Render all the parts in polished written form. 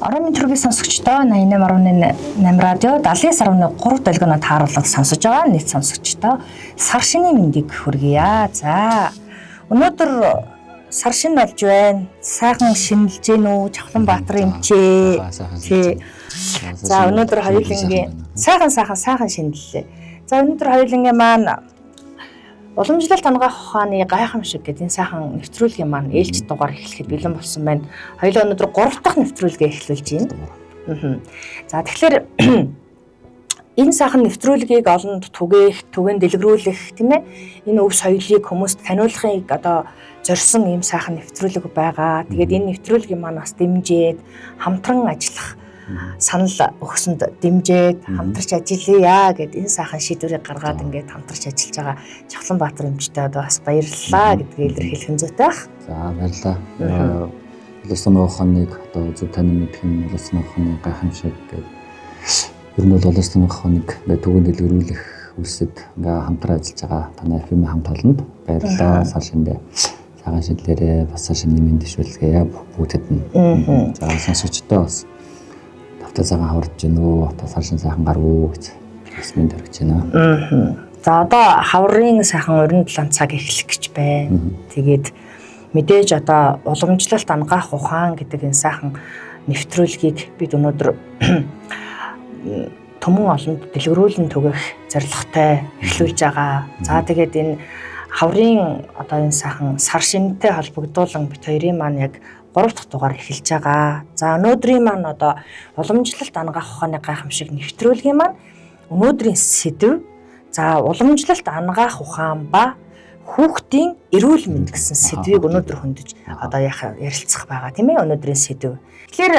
Орон мэдрэмж сонсогчдоо 88.8 радио 79.3 долгионоо тааруулаад сонсож байгаа нийт сонсогчдоо сар шинийн мэндийг хүргье. За өнөөдөр сар шин болж байна. Сайхан шинэлж гин үү? Чавланбаатар эмчээ. За өнөөдөр хоёулангийн сайхан шинэллээ. За өнөөдөр хоёулангийн маань уламжлалт анагаах ухааны гайхамшиг гэдэг энэ сайхан нэвтрүүлгийн маань ээлж дугаар эхлэхэд бэлэн болсон байна. Хоёулаа өнөөдөр 3 дахь нэвтрүүлгээ эхлүүлж байна. За тэгэхээр энэ сайхан нэвтрүүлгийг олонд түгээн дэлгэрүүлэх тийм ээ энэ өв соёлыг хүмүүст таниулахыг одоо зорьсон ийм сайхан нэвтрүүлэг байгаа. Тэгээд энэ нэвтрүүлгийн маань бас дэмжиж хамтран ажиллах санал өгсөнд дэмжиж хамтарч ажиллая гэд энэ сайхан шийдвэрийг гаргаад ингээд хамтарч ажиллаж байгаа Чавланбаатар эмчтэй одоо бас баярлалаа гэдгийг илэрхийлэх зүйтэй байх. За баярлалаа. Улсын ухааныг одоо зөв танин мэдэх нь улсын ухааны гайхамшиг гэдэг. Ер нь бол улсын ухааныг ингээд түгээн дэлгэрүүлэх үйлсэд ингээд хамтран ажиллаж байгаа таны FM хамт олонд баярлалаа. Сар шиндээ цагаан шидлэрээ бас сар шинийн мэнд дэвшүүлгээ бүгдэд нь. За сонсогчдоо бас цагаан хаварж гин үү одоо сар шин сайхан гарвуу гэж мэд төрөж байна. За одоо хаврын сайхан урин талан цаг эхлэх гэж байна. Тэгээд мэдээж одоо уламжлалт анагаах ухаан гэдэг энэ сайхан нэвтрүүлгийг бид өнөөдөр төмөн олонд дэлгэрүүлэн түгэх зорилготой эхлүүлж байгаа. За тэгээд энэ хаврын одоо энэ сайхан сар шинтэй холбогдуулан бит хоёрын маань яг 3 дахь дугаар эхэлж байгаа. За өнөөдрийн маань одоо уламжлалт анагаах ухааны гайхамшиг нэвтрүүлгийн маань өнөөдрийн сэдэв. За уламжлалт анагаах ухаан ба хүүхдийн эрүүл мэнд гэсэн сэдвийг өнөөдөр хөндөж одоо ярилцах байгаа тийм ээ өнөөдрийн сэдэв. Тэгэхээр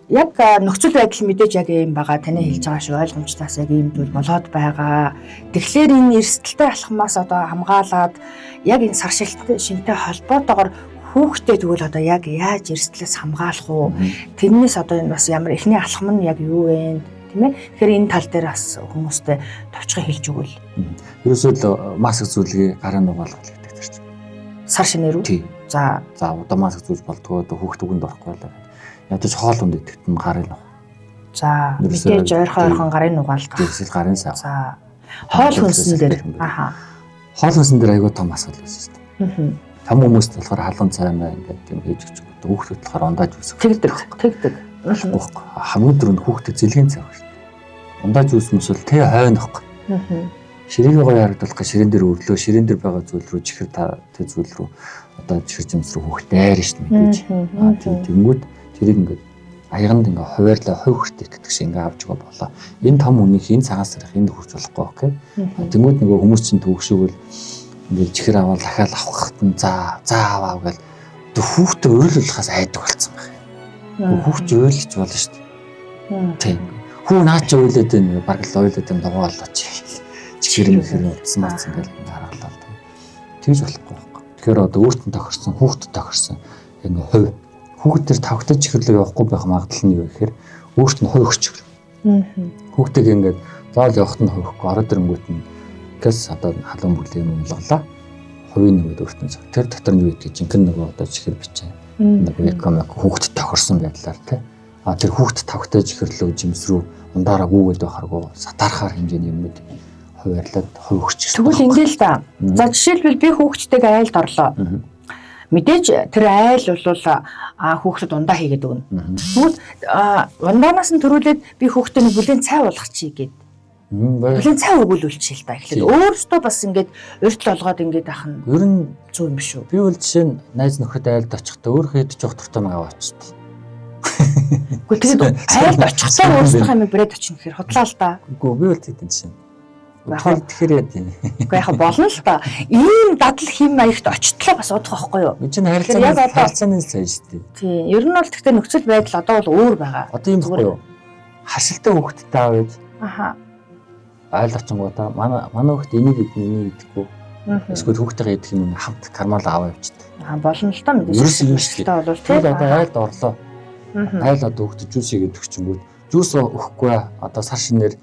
яг нөхцөл байдал мэдээж яг юм байгаа таны хэлж байгаа шиг ойлгомжтойгоос яг ийм зүйл болоод байгаа. Тэгэхээр энэ эрсдэлтэй алхмаас одоо хамгаалаад яг энэ сар шинтэй холбоотойгоор хүүхдээ тэгвэл одоо яг яаж эрсдлээс хамгаалах уу? Тэрнээс одоо энэ бас ямар эхний алхам нь яг юу вэ? Тийм ээ. Тэгэхээр энэ тал дээр бас хүмүүстээ товчхон хэлж өгвөл. Ерөөсөө л маск зүйлгээ гарын угаалгах гэдэг тэр чинь. Сар шинээр үү? За одоо маск зүйл болдгоо одоо хүүхд үгэнд орохгүй л. Ядаж хоол унд идэхэд нь гарын уг. За мэдээж ойрхон гарын угаалгах. Тэгсэл гарын сав. За хоол хүнсэн дээр хоол хүнсэн дээр айгүй том асуудал байсан шүү дээ. Том хүмүүст болохоор халуун цайнаа ингээд юм хийж өгч хүүхдүүд болохоор ундааж үсэх. Тэгдэг. Хамгийн дөрөнд хүүхдэд зэлгийн цай байна. Ундааж үсмэс бол тэ хойнох. Ширээгээ гоё харагдуулах гэ ширээн дээр өрлөө, ширээн дээр байгаа зүйл рүү чихэр та тэ зүйл рүү одоо чихэр жимс рүү хүүхд дайр шүү дээ мэдээж. Тэнгүүд тэрийг ингээд аяганд ингээд хуваарлаа хувь хүртээ гэдэг шиг ингээд авч байгаа болоо. Энэ том үнийх энэ цагаан сарх энд хүрч болохгүй окей. Тэнгүүд нөгөө хүмүүс чинь төвшөөгөл ингээд чихэр аваад дахиад авахт нь за аваа гэл хүүхдээ уйлуулахаас айдаг болсон байх. Хүүхд уйлж болно шүү дээ. Тийм. Хүү наач уйлээд байна баг л уйлаад юм дугаалаач. Чихэр утсан гэл харгалаа. Тэгж болохгүй байхгүй. Тэгэхээр одоо өөртөө тохирсон хүүхдэд тохирсон ингээд хувь хүүхд төр тавхтаж чихэрлэг явахгүй байх магадлал нь юу гэхээр өөрт нь хувь өчгөл. Хүүхдийг ингээд заавал явахт нь хувихгүй ороод ирэнгүүт нь гэс одоо халуун бүлээн унлгалаа. Хувийн нөгөөд өөртөө тэр дотор нь юу гэдэг жинхэнэ нөгөө одоо чихэр бичээ. Нөгөө экомик хүүхд тохирсон байдлаар тий. Тэр хүүхд тавхтаж чихэрлөө жимс рүү ундаараа гүгээд байхаргүй сатаархаар хэмжээний юмуд хуваарлаад хувь өчгөл. Тэгвэл ингээл да. За жишээлбэл би хүүхдтэйг айлд орлоо. Мэдээж тэр айл бол хүүхдэд ундаа хийгээд өгнө. Тэгвэл ундаанаас нь төрүүлээд би хүүхдэд нэг бүлээн цай уулгачих гээд. Бүлээн цай өгүүлүүлчихээ л та. Тэгэхээр өөрөөсөө бас ингээд урьд л олгоод ингээд ах нь ер нь зөв юм шүү. Би бол жишээ нь найз нөхөд айлд очихдаа өөрөө хэд жоох туртай мага аваачдаг. Гэхдээ тэгээд айлд очихдаа өөрсдийнхээ юм брэд очих гэхээр худлаа л да. Үгүй би бол тийм жишээ. Тэгэхээр яа тийм. Гэхдээ яг болно л та. Ийм дадал хим маягт очтлоо бас удах байхгүй юу? Энд чинь харилцааны цай шүү дээ. Тийм. Ер нь бол гэхдээ нөхцөл байдал одоо бол өөр байгаа. Одоо юм байхгүй юу? Хашилтай хүүхдтэй аваад. Айл очингуудаа манай хүүхд энийг идэхгүй. Эсвэл хүүхдтэйгээ идэх юм хамт кармал аваа явчихдаг. Болно л та мэдээж. Ерөөс юм шүү дээ. Бол тийм. Одоо айлд орлоо. Айл одоо хүүхдэд жуус игээд өгчөнгүүд жуус өгөхгүй одоо сар шинээр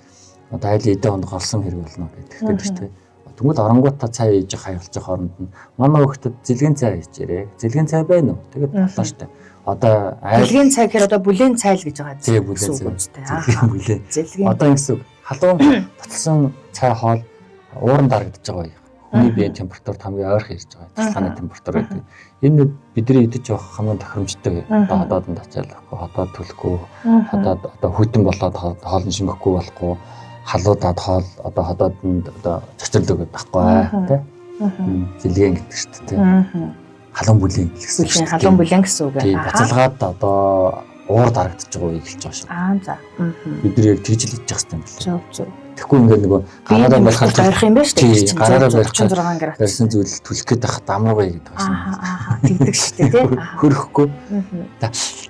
одоо айлын эдэ онд голсон хэрэг болно гэдэг тийм. Тэгвэл оронгуудаа цай хийж хаялж хооронд нь манай хүүхдэд зэлгийн цай хийжээрэй. Зэлгийн цай байна уу? Тэгээд болоо штэ. одоо Дэлгийн цаг хэр одоо бүлээн цайл гэж байгаа. тий бүлээн цай. Бүлээн. Зэлгийн. Одоо ингэсэн халуун батлсан цай хоол ууран дарагдж байгаа юм. Хүний биеийн температурт хамгийн ойрхон ирж байгаа. Цэцгааны температур гэдэг. Энэ бидний идэж явах хамгийн тохиромжтой. Одоо ходоодонд ачаалахгүй, ходоод төлөхгүй, ходоод одоо хүйтэн болоод хоол нь шингэхгүй болохгүй, халуудаад хоол одоо ходоодонд одоо цоцорлог байхгүй тий. Зэлгэн гэдэг шүү дээ тий. Халуун бүлээн гэсэн үг шүү дээ. Халуун бүлээн гэсэн үг. Тий, бацалгаад одоо уур дарагдж байгаа үе эхэлж байгаа шүү. За. Бид нар яг тэгж л идэж явах хэрэгтэй юм байна. Зөв. Тэгэхгүй ингээд нөгөө гараараа барихад гарах юм байна шүү дээ. Гараараа барих 36 градус. барьсан зүйл түлхэх гээд байх дамуугай гэдэг байна. Тэгдэг шүү дээ тий. Хөрөхгүй.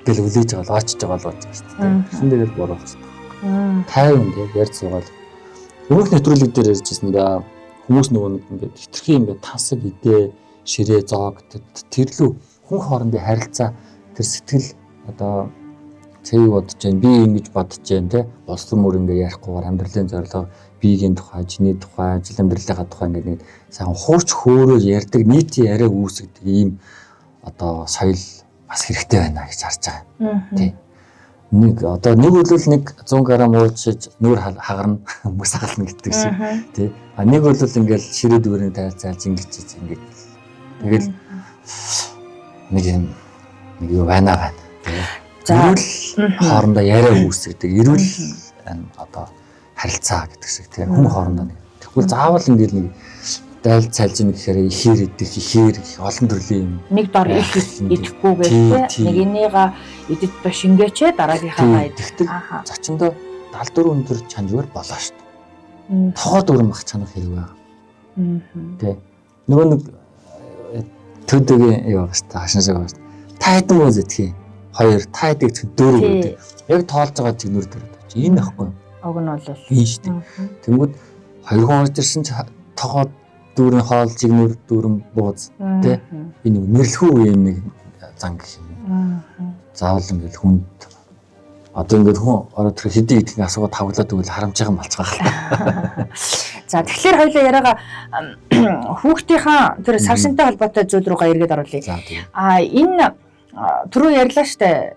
Тэгэл үлээж байгаа л очиж байгаа л болж байгаа шүү дээ. Тэгсэн дээр борох хэрэгтэй. Тайван тий ярьж суугаад. Өмнөх нэвтрүүлэг дээр ярьжсэн да хүмүүс нөгөө ингээд хитрхи ингээд тансаг идээ ширээ зоог тэрлүү хүн хоорондын харилцаа тэр сэтгэл одоо цэвэг бодож जैन би ингэж бодож जैन те болсон мөр ингээ ярихгүйгээр амьдралын зорилго биеийн тухай, чиний тухай, ажил амьдралынхаа тухай ингээ нэг сайн хуурч хөөрөөр ярьдаг нийтийн яриа үүсгдэг ийм одоо соёл бас хэрэгтэй байна гэж харж байгаа. Тий. Нэг үлэл нэг 100 г уучиж нүур хагарна мөс хагална гэдэг шиг тий. А нэг үлэл ингээл ширээ дүүрийн тайлцаалж ингэж ингэж тэгэл нэг юу байна. Эрүүл хоорондоо яриа үүсгдэг. Эрүүл одоо харилцаа гэдэг шиг тийм хүн хоорондоо нэг. Тэгвэл заавал ингээл нэг дайл цайлж нэг гэхээр ихээр идэх, ихээр олон төрлийн нэг дор их идэхгүй гэдэг. Нэг энийга идэд ба шингээчээ дараагийнхаа идэх. Зочиндоо 74 өндөр чанжвар болоо шүү дээ. Тогоод өрн мах чанах хэрэг байна. Тэ. Нөгөө нэг төдөгийн юу гэж та хашаасаа байна. Та хэдэн муу зэтгий? 2 та хэдийг 4 гэдэг. Яг тоолж байгаа чиг нүр дээр байна. Энэ ахгүй. Уг нь бол энэ шүү дээ. Тэнгүүд 2 хүн орж ирсэн ч тогоод дүүрэн хоол чигнүр дүүрэн бууз тий энэ нэрлэхүү юм нэг зан гэх юм. Заавал ингээл хүнд одоо ингээд хүн ороод тэр хэдий гэдгийг асуугаад тавглаад өгвөл харамжаахан болцгаах. За тэгэхээр хоёулаа яриага хүүхдийнхаа тэр сарсантай холбоотой зүйл рүүгээ эргээд оруулъя. Энэ түрүү ярьлаа штэ.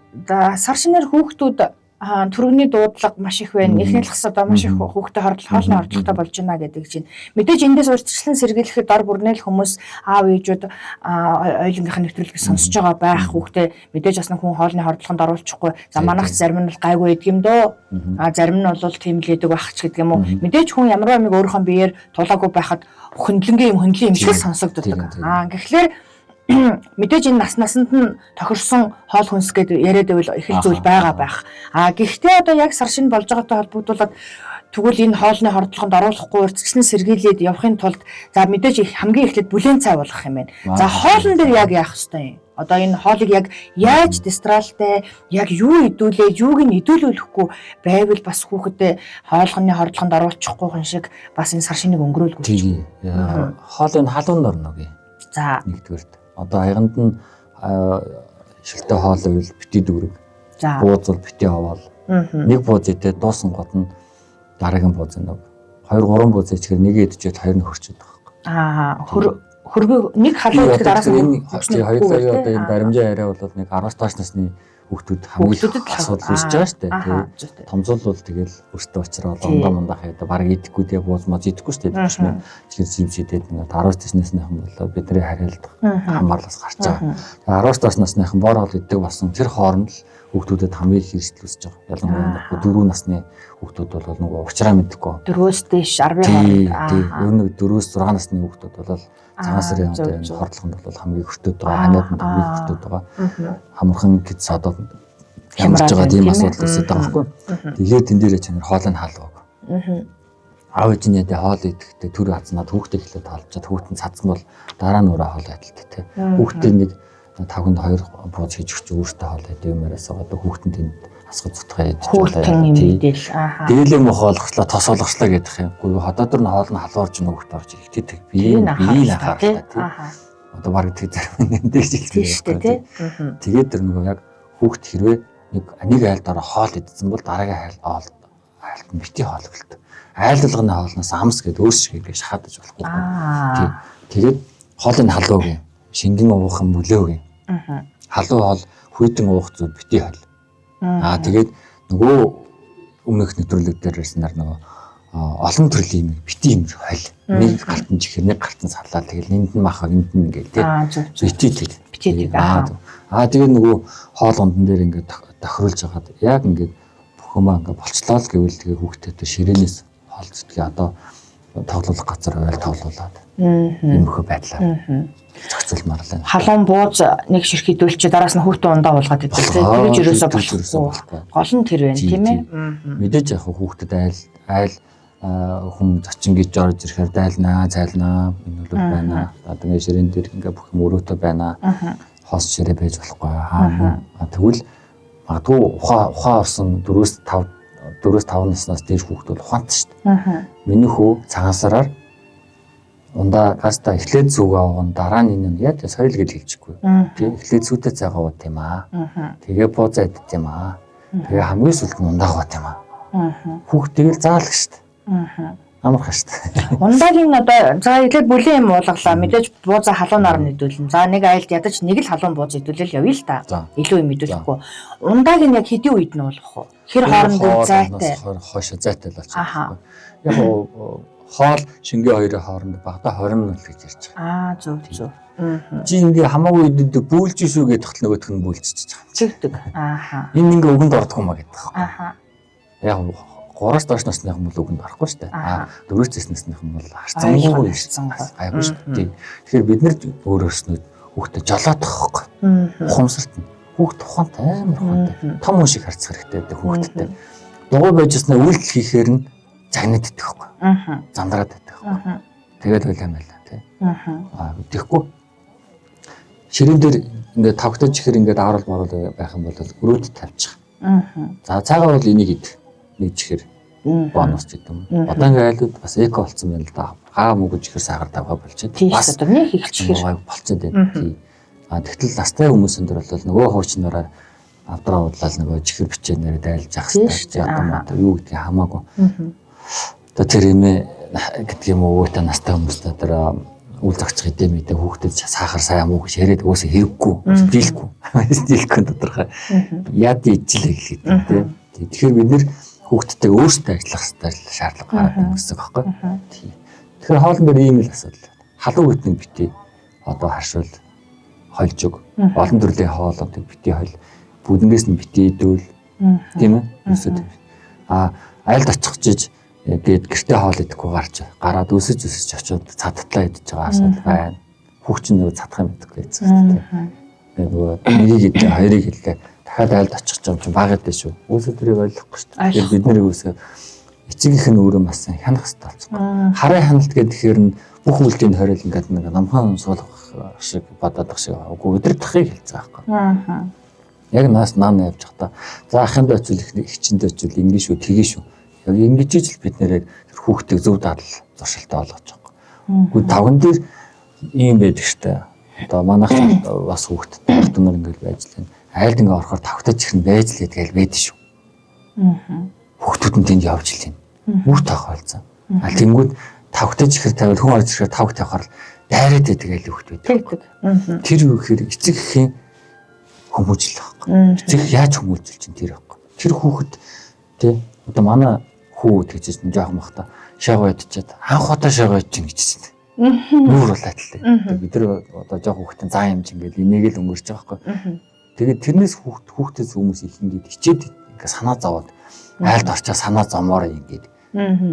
Сар шинээр хүүхдүүд түрүүний дуудлага маш их байна. Эхний талхас одоо маш их хүүхдэд хоолны хордлоготой болж байна гэдэг чинь. Мэдээж эндээс урьдчилан сэргийлэхэд дор бүрнээл хүмүүс аав ээжүүд ойлгийнхаа нэвтрүүлгийг сонсож байгаа байх хүүхдээ мэдээж бас хүн хоолны хордлогонд оруулчихгүй. За манайх зарим нь бол гайгүй гэдэг юм дөө. Зарим нь бол тийм л гэдэг байх ч гэдэг юм уу. Мэдээж хүн ямар нэг өөрийнхөө биеэр тулаагүй байхад хөндлөнгийн юм шиг сонсогддог. Тэгэхээр мэдээж энэ насанд нь тохирсон хоол хүнс гэдэг яриад байвал их л зүйл байгаа байх. Гэхдээ одоо яг сар шинэ болж байгаатай холбогдуулаад тэгвэл энэ хоолны хордлогонд оруулахгүй урьдчилан сэргийлээд явахын тулд за мэдээж хамгийн эхлээд бүлээн цай болгох юм байна. За хоолн дээр яг яах ёстой юм? Одоо энэ хоолыг яг яаж дистралтай, яг юу идүүлээ, юуг нь идүүлүүлэхгүй байвал бас хүүхэдээ хоолны хордлогонд оруулчихгүй хүн шиг бас энэ сар шинийг өнгөрөөлгүй. Тийм. Хоолын халуун орно гээ. За нэгдүгээрт одоо аяганд нь шилтэй хоол байвал бити дүүрэг. Бууз бол бити хаваал. Нэг бууз идээд дуусан гот нь дараагийн бууз нэг 2 3 бууз ичгээр нэг идчихээд хоёр нь хөрчөд байгаа. Хөргөө нэг халуун идэхэд араас нь хоёулаа одоо энэ баримжаа яриа бол нэг 10-аас доош насны хүүхдүүд хамгийн асуудал үүсэж байгаа шүү дээ. Томзол бол тэгэл өөртөө очроо ундаа мундах яа баг идэхгүй дээ бууз мод идэхгүй шүү дээ. Тэгшмээ чихэр зимшидэд нэг 10-аас дээш насныхан болоо бидний хариалт хамаарлаас гарч байгаа. 10-аас доош насныхан бор хоол иддэг болсон тэр хооронд л хүүхдүүдэд хамгийн их эрсдэл үүсэж байгаа. Ялангуяа 4 насны хүүхдүүд бол нөгөө уучраа мэдхгүй. 4-өөс дээш 10 Ер нь 4-өөс 6 насны хүүхдүүд бол цагаан сарын одоо хордлогонд бол хамгийн өртөд байгаа. Ханиад нь хамгийн өртөд байгаа. Хамархан гэж содод хямарж байгаа тийм асуудал үүсэж байгаа байхгүй. Тэгээд тэн дээрээ чинь хоолыг халваг. Аав ээжний хоол идэхдээ төр хазнаад хүүхдээ эхлээд хаалчаад хүүхэд нь цацсан бол дараа нь өөрөө хоол адилтай тийм. Хүүхдээ нэг 5-нд 2 бууз хийж өгч өөртөө хоол идэв юмараас одоо хүүхэд нь тэнд асгаж цутгаа ядж байгаа. Дээлээ мөх олгочлоо тос олгочлоо гэдэг юм. Гүйл ходоодор нь хоол нь халуурж нөгөөд орж ирэхдээ бие анхааралтай тийм. Одоо баг тэг зарим нэмдэж хэлсэн шүү дээ тийм. Тэгээд тэр нөгөө яг хүүхэд хэрвээ нэг айлдаараа хоол идсэн бол дараагийн айлд нь бити хоол гэлдэг. Айлдлагын хоолноос амс гэдэг өөрсгийгээ шахадаж болохгүй. Тэгээд хоолыг халууг шингэн уух юм бүлээг. Халуун хоол хүйтэн уух зүйл бити хоол. Тэгээд нөгөө өмнөх нэвтрүүлэг дээр ярьснаар нөгөө олон төрлийн юм бити юм хоол. Нэг гартан чихэр, нэг гартан салаа тэгэл энд нь маха, энд нь ингээл тий. Бити. Тэгээд нөгөө хоол ундан дээр ингээд тохируулж хагаад яг ингээд бүхэмээ ингээд болцлоо л гэвэл тэгээ хүүхдтэй ширээнээс хоол зүтгээ одоо тоглох газар байл тоглуулад. Ийм хөө байдлаар зохицуулмаар л. Халуун бууз нэг ширхий дүүлчээ дараас нь хүүхдээ ундаа уулгаад идэв. Тэгэж юусоо болохгүй. Гол нь тэр байна тийм ээ. Мэдээж яг хүүхдэд айл хүн зочин гэж орж ирэхээр дайлнаа, цайлнаа, энэ бол байна. Одоо ингэ ширээн дээр ингээ бүх юм өрөөтэй байна. Хос ширээ байж болохгүй. Тэгвэл магадгүй ухаан орсон 4-5 наснаас дээш хүүхд бол ухаантай шүү дээ. Миний хүү цагаансараар ундаа гаста эхлээд зүгээ аван дараа нь энэ яа тэ соёл гэж хэлчихгүй. Тэг эхлээд зүйтэй цайгаа ууд юм аа. Тэгээ буузаа идэх юм аа. Тэгээ хамгийн сүүлд нь ундаа гот юм аа. Хүүхдийг л заалах шүү дээ. Амархан шүү дээ. Ундаагийн одоо за эхлээд бүлийн юм уулгалаа мэдээж буузаа халуунаар нэдүүлнэ. За нэг айлд ядаж нэг л халуун бууз идүүлэл явъя л та. Илүү юм идүүлэхгүй. Ундааг нь яг хэдийн үед нь уулгах вэ? Хэр хоорондоо зайтай. Хойшоо зайтай л болчихсон. Яг хоол шингээ хоёрын хооронд багада 20 минут гэж ярьж байгаа. Зөв. Чи ингээ хамаагүй идэв бүүлж шүү гэдэг тал нөгөөх нь бүүлчихэж байгаа. Чигдэг. Энэ ингээ өгөнд ордог юм а гэдэг байна. Яг 3-аас доош насных юм бол өгөнд орохгүй шүү дээ. 4-өөс насных юм бол харцангуй ирсэн. Гайгүй шүү дээ. Тэгэхээр бид нэр өөрөөснөө хүүхдэд жолоодох байхгүй. Ухамсарт нь хүүхд ухаантай амар ухаантай. Том хүн шиг харцах хэрэгтэй дээ хүүхдтэй. Дугуй байжснаа үйлдэл хийхээр нь загнаад идэх байхгүй. Зандраад идэх байхгүй. Тэгээд үл юм байла тий. Тэгэхгүй ширээн дээр ингээд тавхтаж ихээр ингээд аарал марал байх юм бол өрөөд тавьчих. За цаагаар бол энийг ид. Нэг чихэр бонус гэдэг юм. Одоо ингээд айлууд бас эко болсон байна л да. Хаа мөгөж ихэр сагаар давгаа болчиход. Бас одоо нэг их чихэр болчиход байна. Тий. Тэгтэл настай хүмүүсийн дөр бол нөгөө хуучнаараа авдраа удлал нөгөө чихэр бичээнээр дайлж ах хэрэгтэй. Одоо юу гэдгийг хамаагүй. Одоо тэр эмээ гэдэг юм уу та настай хүмүүстэй тэр үл зогцох хэдэм мэдээ хүүхдэд сахар сайн муу гэж яриад өөөсө хэрэггүй, дийлэхгүй тодорхой. Яд ижлээ гэхэд тийм. Тэгэхээр бид нэр хүүхдтэй өөрсдөө ажиллах шаардлага гараад гэсэн үг байхгүй. Тийм. Тэгэхээр хоолн дээр ийм л асуудал. Халуун үтнийг битээ одоо харшуул хольж өг. Олон төрлийн хоолууд битээ хол. Бүднээс нь битээ идвэл тийм ээ. Айлд очихжиж гээд гэртээ хоол идэхгүй гараад өсөж очиод цадтлаа идэж байгаа асуудал байна. Хүүхч нь нөгөө цадах юм гэдэггүй гэсэн тийм. Нөгөө нэгийг идэх хоёрыг хэллээ. Дахиад айлд очих юм чинь баг гэдэг шүү. Өсөө тэрийг ойлгохгүй шүү дээ. Тэгэхээр бид нэр өсөө эцгийнх нь өөрөө бас хянах хэрэгтэй болсон. Харын хяналт гэхээр нь бүх үйлдлийн хориол ингээд нэг намхан суулгах шиг бодоод ах шиг үгүй өдөртхийг хэлж байгаа байхгүй. Яг наан явж захта. За ахынд очил ихчэнд очил ингэ шүү тгий шүү. Яг ингэж ижил бид нэрээ хүүхдийг зөв дадал зуршилтай болгож байгаа. Үгүй тавган дээр ийм байдаг штэ. Одоо манайх бас хүүхдтэй хатнаар ингээл байж лээ. Айлд ингээ орохоор тавхтаж их нь байж л гэдгээл байдаг шүү. Хүүхдүүд нь тэнд явж лээ. Бүх тохиолцсон. Тэнгүүд тавхтаж ихэр тавил хүн орж ирэхээр тавх тавхаар дайраад байдаг айл хүүхдүүд. Тэр юу гэхээр эцэг эхийн хүмүүжил байхгүй. Эцэг яаж хүмүүжил чинь тэр байхгүй. Тэр хүүхэд тий одоо манай хүү тэгжиж жоохон бахта шагаа идчихэд анх удаа шагаа идэж гэж байна. Нүүр болоод л бид нар одоо жоохон хүүхдийн заа юм чинь ингээл энийг л өнгөрч байгаа байхгүй. Тэгээд тэрнээс хүүхдээс хүмүүс их ингээд хичээд ингээ санаа зовоод айлд орчоо санаа зомоор ингээд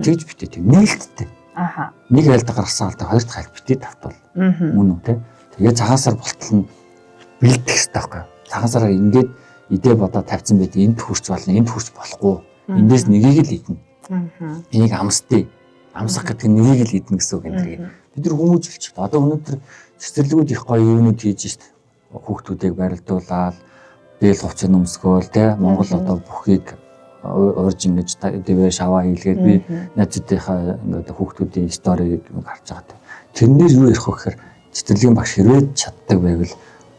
тэгж битээ тийм нээлттэй. Нэг айлд гаргасан алдаа хоёр дахь айлд битээ тавтал. Мөн үү те. Тэгээд цагаансар болтол нь бэлдэх хэрэгтэй байхгүй. Цагаансараа ингээд идээ бодоо тавьсан байдаг энд хүрч болно энд хүрч болохгүй. Эндээс нэгийг л идэнэ. Энийг амсдээ. Амсах гэдэг нь нэгийг л идэнэ гэсэн үг энэ. Бид нар хүмүүжүүлж байна. Одоо өнөөдөр цэцэрлэгүүд их гоё юмнууд хийж шít. Хүүхдүүдийг барилдуулаад дээл хувцас өмсгөөл те Монгол одоо бүхийг урьж ингэж дэвэ шаваа хийлгээд би найзуудынхаа ингээд хүүхдүүдийн сториг харж байгаа. Тэрнээр юу ярих вэ гэхээр цэцэрлэгийн багш хэрвээ чаддаг байвал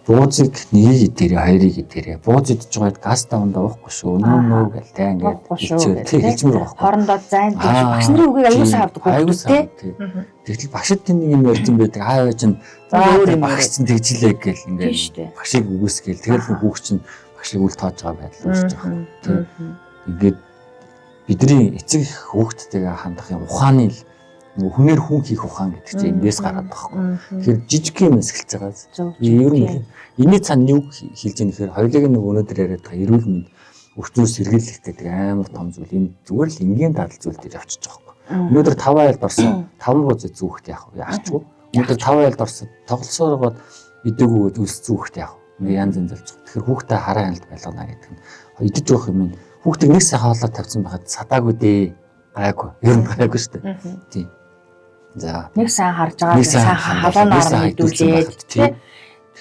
Бууцыг нэгийг идэрээ, хоёрыг идэрээ. Бууз идэж байгаад газ давандаа уухгүй шүү. Нөө гэл тэ ингээд хэлжмэр байхгүй. Хоорондоо зайн гэж багш нарын үгийг аюул сайн авдаг хүмүүс тий. Тэгтэл багшд тэнд юм ярьсан байдаг. Аав чинь багш чинь тэгжилээ гэл ингээд багшийг үгүйсгээл тэгэл хүүхд чинь багшийг үл тоож байгаа байдал үүсэж байгаа. Тий. Ингээд бидний эцэг хүүхдтэйгээ хандах юм ухааны л хүнээр хүн хийх ухаан гэдэг чинь эндээс гараад байгаа байхгүй. Тэгэхээр жижиг юм эсгэлж байгаа. Ер нь энэний цаана юу хэлж ийм гэхээр хоёулыг нэг өнөөдөр яриад байгаа эрүүл мэнд өвчнөөс сэргийлэх гэдэг амар том зүйл. Энэ зүгээр л энгийн дадал зүйл дээр явчихж байгаа байхгүй. Өнөөдөр 5 айлд орсон 5 бууз зүүхт яах вэ? Яахчгүй. Өнөөдөр 5 айлд орсон тоглосоороо идээгүү үлс зүүхт яах вэ? Янз янз болж байгаа. Тэгэхээр хүүхдээ хараа айлд байлгана гэдэг нь. Идэж явах юм нь хүүхдийг нэг сайхан хоолой тавьсан байхад садаагүй дээ. Гайгүй. Ер нь гайгүй шүү дээ. Тийм. За нэг сайн харж байгаа сайн халуунаар мэдүүлээд тий.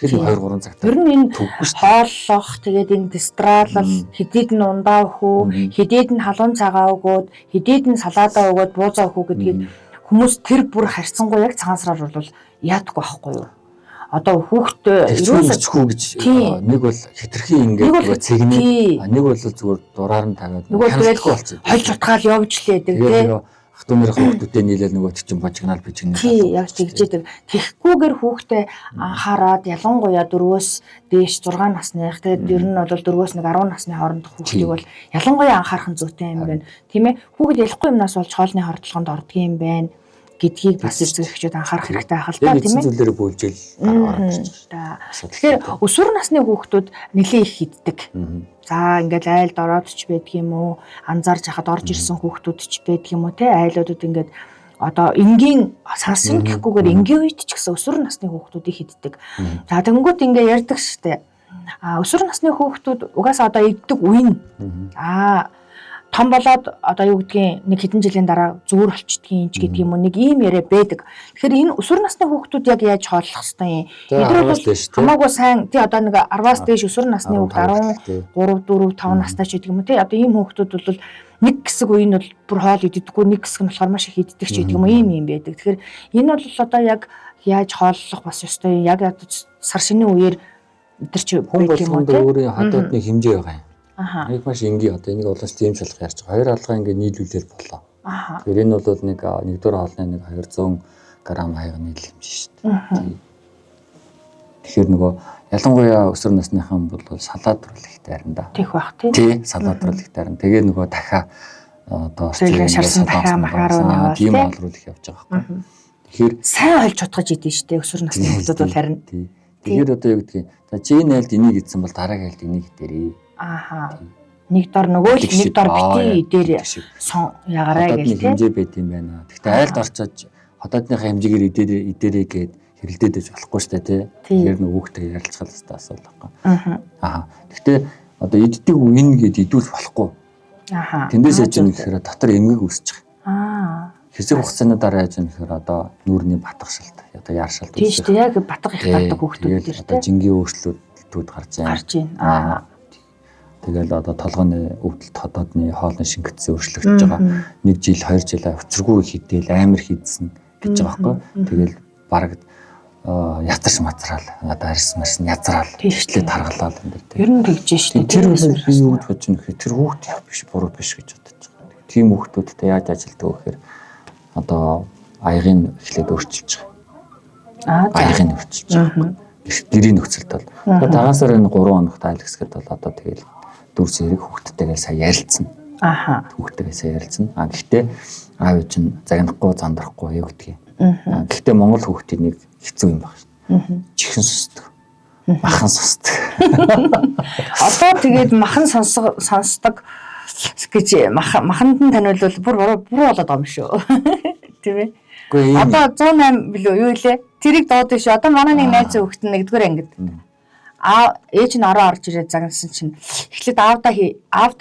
Тэгэхээр 2 3 цагт. Ер нь энэ хооллох тэгээд энэ дистралал хэдийд нь ундаа өгөө, хэдийд нь халуун цагаа өгөөд, хэдийд нь салаадаа өгөөд буузаа өгөө гэдгийг хүмүүс тэр бүр харьцангуй яг цагаансраар бол яадаггүй байхгүй юу? Одоо хүүхдээ ерөөсөхгүй гэж нэг бол хитрхи ингээд цэгнээ нэг бол зүгээр дураар нь тавиад хяналтгүй болчихсон. Хольж утгаал явж лээдэг тий. Ах トゥ мөрх хүүхдүүдтэй нийлээл нөгөө чинь божигнал бижигнээ. Тий, яг тэгжээдэг. Тэгэхгүйгээр хүүхдээ анхаарад ялангуяа 4-өөс дээш 6 насных тэгээд ер нь бол 4-өөс 10 насны хоорондох хүүхдийг бол ялангуяа анхаарах нь зүйтэй юм байна. Тийм ээ. Хүүхэд ялахгүй юмнаас болж хоолны хордлогонд ордог юм байна гэдгийг бас эцэгчүүд анхаарах хэрэгтэй байх л та тийм ээ. Зүйлээр бөөлжэл гараад ирж байгаа. Тэгэхээр өсвөр насны хүүхдүүд нэлээ их хиддэг. За ингээд айлд ороод ч байдаг юм уу, анзаарж хахад орж ирсэн хүүхдүүд ч байдаг юм уу те айлуудад ингээд одоо энгийн сансан гэхгүйгээр энгийн үед ч гэсэн өсвөр насны хүүхдүүдийг хиддэг. За тэгэнгүүт ингээд ярьдаг штэ. Өсвөр насны хүүхдүүд угаасаа одоо иддэг үе нь том болоод одоо юу гэдгийг нэг хэдэн жилийн дараа зүгээр болчдгийн ч гэдэг юм уу нэг ийм яриа байдаг. Тэгэхээр энэ өсвөр насны хүүхдүүд яг яаж хооллох хэвтэй юм? Эдрүүд хамаагүй сайн тий одоо нэг 10-аас дээш өсвөр насны хүүхд 13, 4, 5 настай ч гэдэг юм уу тий одоо ийм хүүхдүүд бол нэг хэсэг үе нь бол бүр хоол иддэггүй нэг хэсэг нь болохоор маш их иддэг ч гэдэг юм уу ийм байдаг. Тэгэхээр энэ бол одоо яг яаж хооллох бас ёстой яг сар шинийн үеэр өдөр чи байдаг юм уу тий өөрийн хадуудны хэмжээ байгаа юм. Нэг маш энгийн одоо энийг улаас тийм шалгах ярьж байгаа. Хоёр алгаа ингээд нийлүүлэл болоо. Тэгэхээр энэ бол нэг нэгдүгээр хоолны нэг 200 г хаяг нийлэх юм шүү дээ. Тэгэхээр нөгөө ялангуяа өсвөр насныхан бол салаад төрөл ихтэй харин да. Тех бах тий. Тий, салаад төрөл ихтэй харин. Тэгээ нөгөө дахиа одоо шарсан дахиа макарон яваад тийм олруулах явж байгаа байхгүй. Тэгэхээр сайн хольж утгаж идэв шүү дээ өсвөр насны хүмүүс бол харин. Тэгэхээр одоо юу гэдгийг за чи энэ айлд энийг идсэн бол дараагийн айлд энийг идэрээ. Нэг дор нөгөө л нэг дор бити дээр сон ягараа гэж тийм хэмжээ байт юм байна. Гэхдээ айлд орчоод хотоодныхаа хэмжээгээр идэрээ гээд хэрэлдээд байж болохгүй шүү дээ тий. Тэгэхээр нөгөө хүүхдээ ярилцах хэрэгтэй асуудал байхгүй. Гэхдээ одоо иддэг үн гээд идүүл болохгүй. Тэндээс яж юм гэхээр дотор эмгэг үүсэж байгаа. Хэсэг хугацааны дараа яж юм гэхээр одоо нүүрний батгашилт одоо яаршилт үүсэж. Тийм шүү дээ. Яг батгах их гадаг хүүхдүүд дээр одоо жингийн өөрчлөлтүүд гарч байна. Тэгэл одоо толгойн өвдөлт хотоодны хоолны шингэцсэн өөрчлөгдөж байгаа. 1 жил 2 жил учиргүй хідэл амар хийдсэн гэж байгаа байхгүй. Тэгэл бараг ятарч мацраал одоо арьс язраал тэгтлээ таргалаад энэ дээр. Ер нь тэгж штэ. Тэр үгүй юу гэж бодож байна гэхээр тэр хүүхд биш буруу биш гэж бодож байгаа. Тийм хүүхдүүдтэй яаж ажилтдаг вэ гэхээр одоо аягийн эхлээд өөрчилж байгаа. Аягийн өөрчилж байгаа. Гэрийн нөхцөлд бол тагаасаар энэ 3 хоногт айлгсгэд бол одоо тэгэл дүрс хэрэг хүүхдтэйгээ сая ярилцсан. Хүүхдтэйгээ сая ярилцсан. Гэхдээ аав чинь загнахгүй зандрахгүй юу гэдгийг. Гэхдээ Монгол хүүхдийн нэг хэцүү юм байна шүү. Чихэн сонсдог. Махан сонсдог. Одоо тэгээд махан сонсдог гэж маханд нь таниулбал бүр болоод байгаа юм шүү. Тийм ээ. Одоо 108 билүү юу илээ? Тэрийг доодог шүү. Одоо манай нэг найз хүүхэд нь 1-р ангид. Ээж нь ороо орж ирээд загнасан чинь эхлээд аавда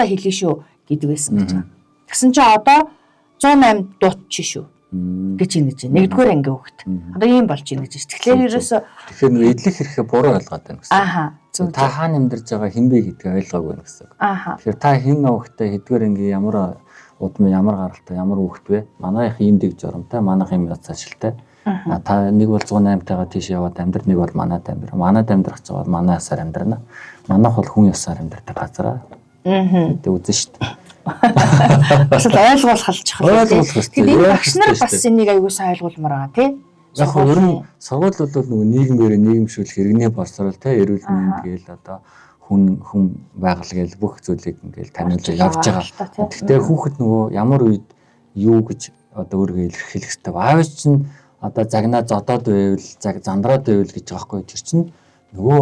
хэлээ шүү гэдэг байсан гэж байна. Тэгсэн чинь одоо 108 дуутчих шүү гэж ингэж байна. 1-р анги хүүхэд. Одоо ийм болж байна гэж. Тэгэхээр ерөөсө тэгэхээр нэг эдлэх хэрэгээ буруу ойлгоод байна гэсэн. Та хаана амьдарч байгаа хинбэ гэдгийг ойлгоогүй байна гэсэн. Тэгэхээр та хин хүүхдээ хэдгээр анги ямар удмын ямар гаралтай ямар хүүхэд вэ? Манайх ийм дэг жоромтой, манайх ийм яц ажилтай. Та нэг бол 108-тайгаа тийш яваад амьдр, нэг бол манад амьдр. Манад амьдрах гэж бол манай ясаар амьдрна. Манайх бол хүн ясаар амьдрдаг газар. Тэ үзэн шүү дээ. Бас ойлгуулах л чухал. Ойлгуулах шүү дээ. Тэгээд энэ багш нар бас энийг аягүй сайн ойлгуулмаар байгаа тий. Яг хөө ер нь сургууль бол нөгөө нийгмээр нийгэмшүүлэх иргэний боловсрол те эрүүл мэнд гээл одоо хүн байгаль гээл бүх зүйлийг ингээл таниулж явж байгаа. Гэхдээ хүүхэд нөгөө ямар үед юу гэж одоо өөрийгөө илэрхийлэх хэрэгтэй. Аавч чинь одоо загнаа зодоод байвал зандраад байвал гэж байгаа хгүй. Тэр чинь нөгөө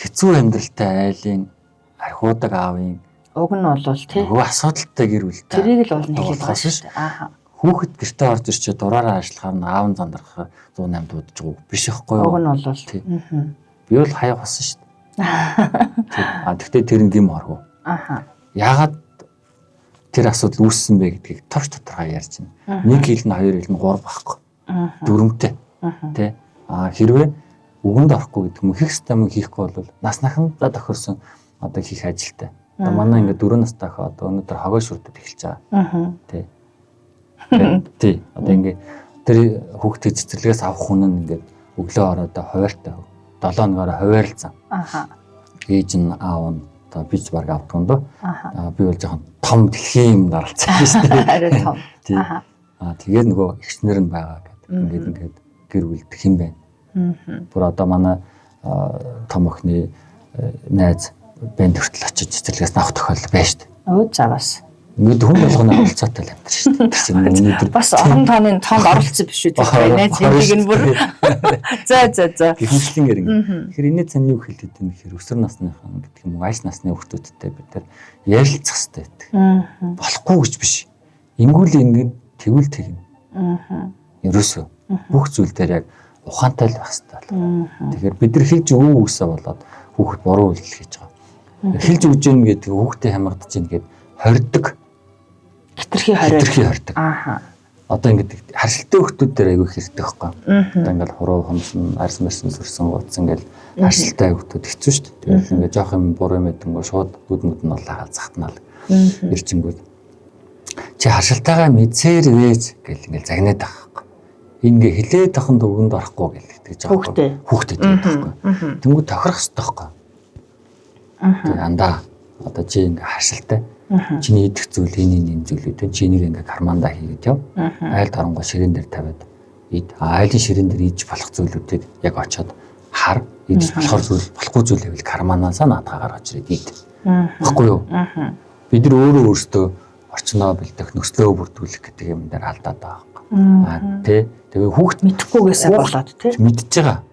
хэцүү амьдралтай айлын архиудаг аавын уг нь бол тий нөгөө асуудалтай гэр бүлтэй. Тэрийг л болно хэлээд байгаа шүү дээ. Хүүхэд гэртээ орж ирчээ дураараа ажиллахаар нь аав нь зандрах 108 дуудаж байгаа биш байхгүй юу? Уг нь бол би бол хаяа болсон шүү дээ. Тэгтээ тэр нь гим оров. Яагаад тэр асуудал үүссэн бэ гэдгийг товч тодорхой ярьж байна. 1 хил нь 2 хил нь 3 байхгүй. 4-тэй. Тэ. Хэрвээ үгэнд орохгүй гэдэг юм хийх ёстой юм хийхгүй бол нас нахандаа тохирсон одоо хийх ажилтай. Одоо манай ингээд 4 настай хаа одоо өнөөдөр хогоо шүрдэд эхэлж байгаа. Тэ. Тий. Одоо ингээд тэр хүүхдээ цэцэрлэгээс авах хүн нь ингээд өглөө ороод хуваартай 7 хоногоор хуваарлцсан. Ээж нь аав нь одоо бич баг авдгүй дөө. Би бол жоохон том дэлхийн юм даралцсан шүү дээ. Арай том. Тий. Тэгээд нөгөө ихснэр нь байгаа гэдэг ингээд гэр бүлд хэн байна. Бүр одоо манай том охины найз бэнд хүртэл очиж цэцэрлэгээс авах тохиолдол байна шүү дээ. Өө заваас. Ингээд хүн болгоно оролцоотой л амьдэр шүү дээ. Тэр чинь өнөөдөр бас орон тооны тоонд оролцсон биш үү тийм найз нэг нь бүр. За. Ихэнхлэнгээр ингээд. Тэгэхээр энэ цань юу хэлээд байна гэхээр өсвөр насныхан гэдэг юм уу аж насны хүүхдүүдтэй бид нар ярилцах хэрэгтэй байдаг. Болохгүй гэж биш. Ингүүл ингэ тэгвэл тэгнэ. Ерөөсөө бүх зүйл дээр яг ухаантай л байх хэрэгтэй. Тэгэхээр бид нар хэлж өгөө үсэ болоод хүүхэд буруу үйлдэл хийж байгаа. Хэлж өгж гин гэдэг хүүхдээ хамгаадаж гин гэдэг хордог. Хитрхи хордог. Одоо ингээд харшилтай хүүхдүүд дээр аягүй хэрэгтэй байхгүй. Одоо ингээд хуруу хомсон, арьс мэрсэн сүрсэн гутсан ингээд харшилтай хүүхдүүд хэцүү шүү дээ. Тэгээд ингээд жоох юм буруу юм эдэнгөө шууд бүдмэд нь боллаагаад захтнаал. Ирчингүүд чи харшилтайгаа мэдсээр вэж гэл ингээд загнаад байгаа байхгүй. Ингээ хилээд таханд өгөнд орохгүй гэж байгаа. Хүүхдэд байдаг байхгүй. Тэнгүү тохирох хэрэгтэй байхгүй. Тэгээд андаа одоо чи ингээ харшилтай. Чиний идэх зүйл энэ зүйлүүд чинийг ингээ карманда хийгээд яв. Айл дарангуй ширээн дээр тавиад ид. Айлын ширээн дээр идж болох зүйлүүдийг яг очиод хар идж болохоор зүйл болохгүй зүйл байвал карманаасаа наадгаа гаргаж ирээд ид. Баггүй юу? Бид нар өөрөөсөө орчноо бэлдэх, нөхцлөө бүрдүүлэх гэдэг юм дээр алдаад байгаа. Тэгээ хүүхд мэдхгүйгээсээ болоод тий мэдж байгаа.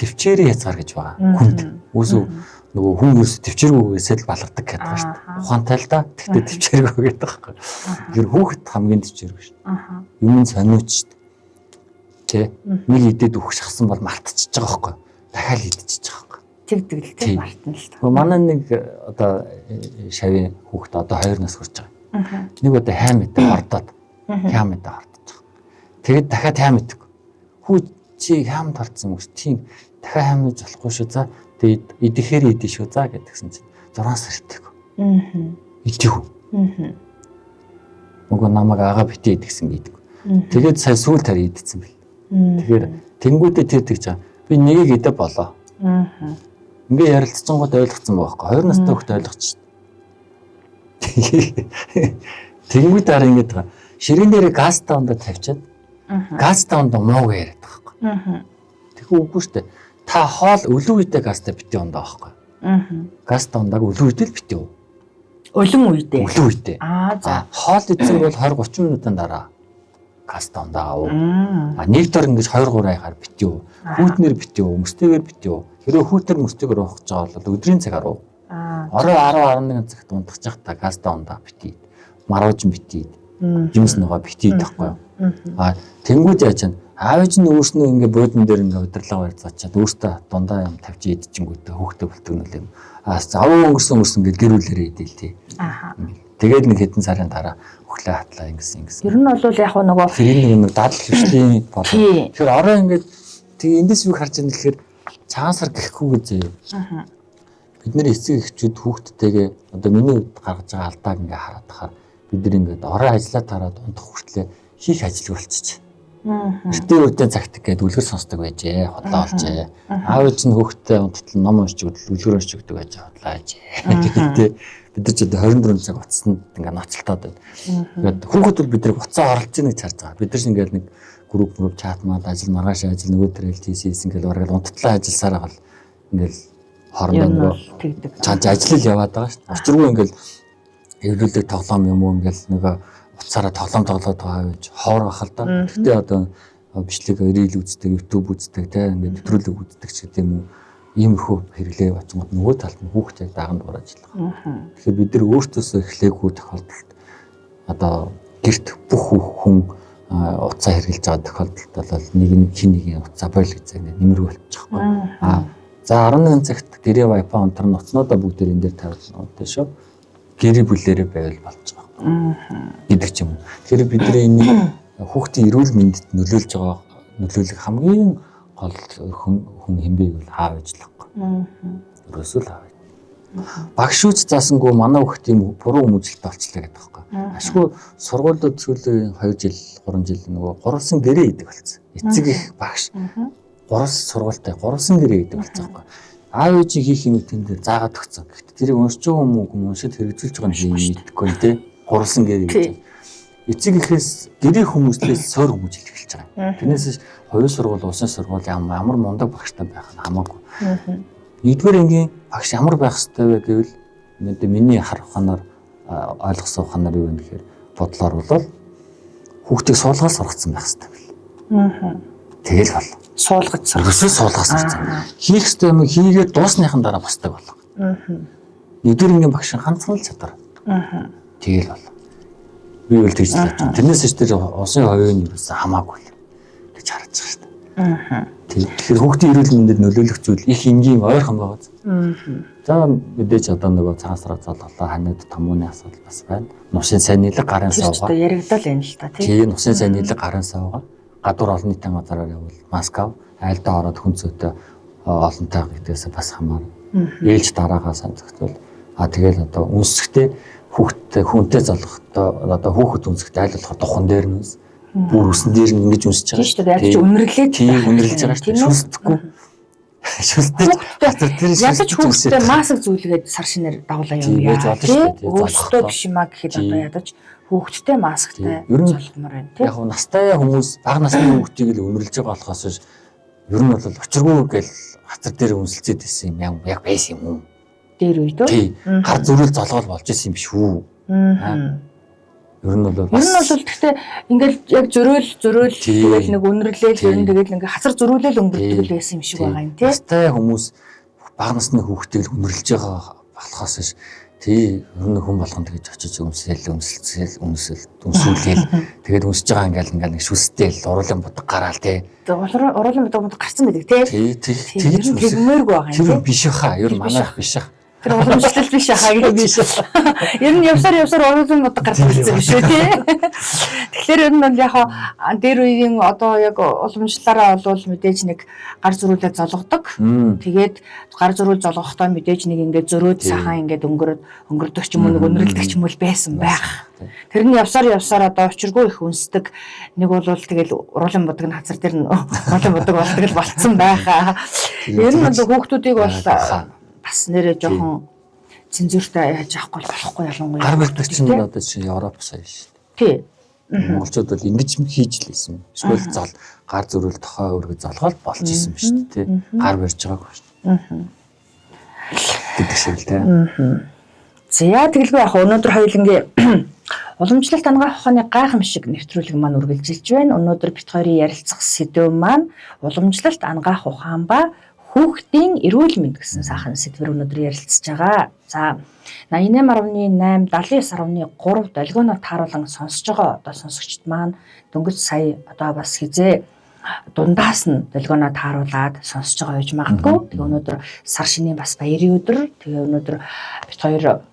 Төвчээрээ язгаар гэж байгаа. Хүнд. Үсүү нөгөө хүн ерөөс төвчээргүйгээсээ л балардаг гэдэг байгаа шүү дээ. Ухаантай л да. Тэгтээ төвчээргүй гэдэг байгаа. Тэгэхээр хүүхд хамгийн төвчээргүй шүү дээ. Юм сониуч шүү дээ. Тэ. Нэг идээд өгөх шахсан бол мартчихж байгаа байхгүй. Дахиад идчихэж байгаа байхгүй. Тэгдэг л тий мартна л та. Манай нэг одоо шавийн хүүхд одоо 2 нас хүрч байгаа. Нэг одоо хай мэдээ ордоод хай мэдээ ордож байгаа. Тэгээд дахиад хай мэдээ. Хүү чи хаамд орцсон мөс тийм дахиад хай мэдэж болохгүй шүү. За тэгээд идэхээр идэх шүү. За гэдгсэн чинь 6 сар идэх. Идэх үү? Мөгөө намайг агаа битээ идэгсэн гэдэг. Тэгээд сая сүүл тарь идсэн бэл. Тэгэхээр тэнгүүдээ тэр тэгж байгаа. Би нэгийг идэ болоо. Ингээ ярилцсангууд ойлгоцсон байхгүй. 2 настай хүүхд ойлгоч. Тэнгүүд дараа ингэж байгаа. Ширээн дээр газ таунда тавьчаад газ таунда мууг яриад байгаа байхгүй. Тэгэхгүй үгүй шүү дээ. Та хоол өлөө үедээ газтай битээ ундаа байхгүй. Газ таундаг өлөө үедээ л битээ үү? Өлөн үедээ. Өлөө үедээ. За. Хоол идсэн бол 20-30 минутын дараа газ таунда уу. Нэг дор ингэж 2-3 аягаар битээ үү? Хүүтнэр битээ үү? Мөстэйгээр битээ үү? Хэрэв хүүтэр мөстэйгээр уух гэж байгаа бол өдрийн цагаар уу? Орой 10-11 цагт унтах жах та газ таунда битээ. Марууж битээ. Юмс нөгөө битээ байхгүй юу? Тэнгүүд яаж вэ? Аавч нь өөрснөө ингээ буудан дээр ингээ удирдлага барьцаачаад өөртөө дундаа юм тавьж идчихэнгүүтээ хүүхдээ бүлтгэнүүл юм. Завуу өнгөрсөн ингээ гэрүүлээрээ идээл тий. Тэгээд нэг хэдэн сарын дараа өглөө хатлаа ингэсэн. Ер нь бол яг нөгөө тэр нэг дадал хвшлийн болоо. Тэгэхээр орой ингээ тэгээ эндээс юу харж байгаа юм гэхээр цагаан сар гэхгүй гэж зөө. Бид нэр эцэг эхчүүд хүүхдтэйгээ одоо миний хувьд гаргаж байгаа алдааг ингээ хараад тахаар бид нар ингээ орой ажиллаа тараад унтах хүртлээр хийх ажил болчих. Эртний үедээ цагтдаг гэдэг үлгэр сонсдог байжээ, хотлоо олжээ. Аав ээж нь хүүхдээ унттал ном уншиж үлгэр уншиж өгдөг байж хотлоо ажээ. Гэхдээ бид нар ч одоо 24 цаг утсанд ингээ ноцолтоод байна. Тэгээд хүүхэд бол бид нар уцаа оролж ийн гэж харж байгаа. Бид нар ингээл нэг групп чат маад ажил маргааш ажил нөгөө төр LTC-с ингээл бараг унттлаа ажилласараа гал ингээл хоорондоо нөгөө тэгдэг. чанж ажиллал яваад байгаа шүү дээ. Учиргүй ингээл эвлүүлдэг тоглоом юм уу ингээл нөгөө уцаараа тоглоом тоглоод байгаа гэж хоор ах л да. Гэхдээ одоо бичлэг ирэл үздэг, YouTube үздэг те ингээд нэвтрүүлэг үздэг ч гэдэг юм уу иймэрхүү хэрэглээ бацмууд нөгөө талд нь хүүхдээ даганд гараад ажиллах. Тэгэхээр бид нар өөртөөсөө эхлээгүй тохиолдолд одоо гэрт бүх хүн уцаа хэрглэж байгаа тохиолдолд бол нэг хин нэг уцаа бойл гэж ингээд нэмэргүй болчихгүй. За 11 цагт гэрээ вайфа онтор нь уцнуудаа бүгд энэ дээр тавьсан үнтэй шүү. Гэрээ бүлээрээ байвал болж байгаа. Гэдэг ч юм уу. Тэгэхээр бидний энэ хүүхдийн эрүүл мэндэд нөлөөлж байгаа нөлөөлөх хамгийн гол хүн хэмбэ гэвэл аав ээж л байхгүй. Ерөөсөө л аав ээж. Багш үз заасангүй манай хүүхдийн буруу хүмүүжлэлт болчлаа гэдэг байхгүй. Ашгүй сургуулиуд сүүлийн 2 жил 3 жил нөгөө гурвалсан гэрээ идэг болсон. Эцэг их багш гурвалс сургуультай гурвалсан гэрээ идэг болсон байхгүй. Аав ээжийн хийх юм тэн дээр заагаад өгсөн. Гэхдээ тэрийг уншиж байгаа юм уу уншиж хэрэгжүүлж байгаа юм мэдэхгүй нэ тэ гурвалсан гэрээ гэж. Эцэг ихээс гэрээ хүмүүслээс суур хүмүүжил эхэлж байгаа. Тэрнээс хоёрын сургууль, улсын сургууль ямар мундаг багштай байх нь хамаагүй. Нэгдүгээр ангийн багш ямар байх ёстой вэ гэвэл мэдээ миний харах ухаанаар ойлгосон ухаанаар юу вэ гэхээр бодлоор бол хүүхдийг суулгаад сургацсан байх ёстой бэл. Тэгэл бол Суулгаж суулгаж сургацсан. Хийх ёстой юм хийгээд дуусныхан дараа босдог болго. Нэгдүгээр ангийн багш ганцхан л чадвар. Тэгэл бол би үл тэгж л байна. Тэрнээс ч тэр улсын хувийн юусэн хамаагүй л гэж харж байгаа шүү дээ. Тэгэхээр хүүхдийн эрүүл мэндэд нөлөөлөх зүйл их энгийн ойрхон байгаа. За мэдээж одоо нөгөө цаасраа залгалаа ханаад томооны асуудал бас байна. Нусын сайн нийлэг гарын савга. Яригдал энэ л та тийм нусын сайн нийлэг гарын савга. Гадуур олон нийтийн газараар явбал Москов айлдаа ороод хүн зүйтэй олонтой гэдгээс бас хамаарна. Ээлж дараагаа санагдвал тэгэл одоо үнсгтэй хүнтэй залгахдаа одоо хүүхэд үнсгтэй айл болох духан дээр нь бүр үсэн дээр нь ингэж үнсэж байгаа. Тийм шүү дээ. Яг ч үнэрлээд үнэрлэж байгаа шүү дээ. Шүлдэхгүй. Шүлдэж ядаж хүүхдээ маск зүүлгээд сар шинээр дагуулаа юм яа. Өөртөө биш юмаа гэхэд одоо ядаж хүүхдтэй масктай золгомор байна тийм. Яг нь настай хүмүүс бага насны хүүхдийг л үнэрлж байгаа болохоос ер нь бол учиргүй гэл хацар дээр үнсэлцээд байсан юм яг байсан юм уу? Дээр үйдөө. Тий. Гар зүрэл золгоол болж исэн юм шүү. Ер нь бол гэхдээ ингээл яг зөрөөл тэгэл нэг үнэрлээл ер нь тэгэл ингээ хацар зөрүүлэл өнгөрдөг л байсан юм шиг байгаа юм тий. Настай хүмүүс бага насны хүүхдийг л үнэрлж байгаа болохоос тий ер нь хүн болгонд тэгж очиж үнсүүлээл тэгээд үнсэж байгаа ингээл нэг шүстэл уруулын будаг гараал тий. Уруулын будаг гарсан байдаг тий. Тэгж тэгмээргүй байгаа юм тий. Тэр биш хаа ер нь манайх биш хаа. Тэр уламжлал биш хаагийн биш. Ер нь явсаар уруулын будаг гарсан юм шүү тий. Тэгэхээр ер нь бол яг дээр үеийн одоо яг уламжлалаараа бол мэдээж нэг гар зүрүүлээ золгодог. Тэгээд гар зүрүүл золгохдоо мэдээж нэг ингээд зөрөөд сайхан ингээд өнгөрдөг ч юм уу нэг өнөрлөдөг ч юм уу байсан байх. Тэр нь явсаар одоо учиргүй их үнсдэг. Нэг бол тэгэл уруулын будаг нь хацар дээр нь уруулын будаг болдог л болцсон байхаа. Ер нь хүүхдүүдийг бол бас нэрээ жоохон цензуртай яаж авахгүй болохгүй ялангуяа. Гар барьдаг чинь одоо чинь Европ сайн шүү Тий. дээ. Монголчууд бол ингэж хийж л ийсэн. Эсвэл гар зүрүүл тохой өргөж залгаал болж исэн биш үү тий. Гар барьж байгаагүй шүү дээ. Гэдэг шиг л тий. За тэгэлгүй яг өнөөдөр хоёулангийн уламжлалт ангаах ухааны гайхамшиг нэвтрүүлэг маань үргэлжилж байна. Өнөөдөр бит хоёрын ярилцах сэдэв маань уламжлалт ангаах ухаан ба хүүхдийн эрүүл мэнд гэсэн сайхан сэдвээр өнөөдөр ярилцж байгаа. За 88.8 79.3 долгионоор тааруулан сонсож байгаа одоо сонсогчд маань дөнгөж сая одоо бас хизээ дундаас нь долгионоо тааруулаад сонсож байгаа байж магадгүй. Тэгээ өнөөдөр сар шинийн бас баярын өдөр. Тэгээ өнөөдөр бит хоёр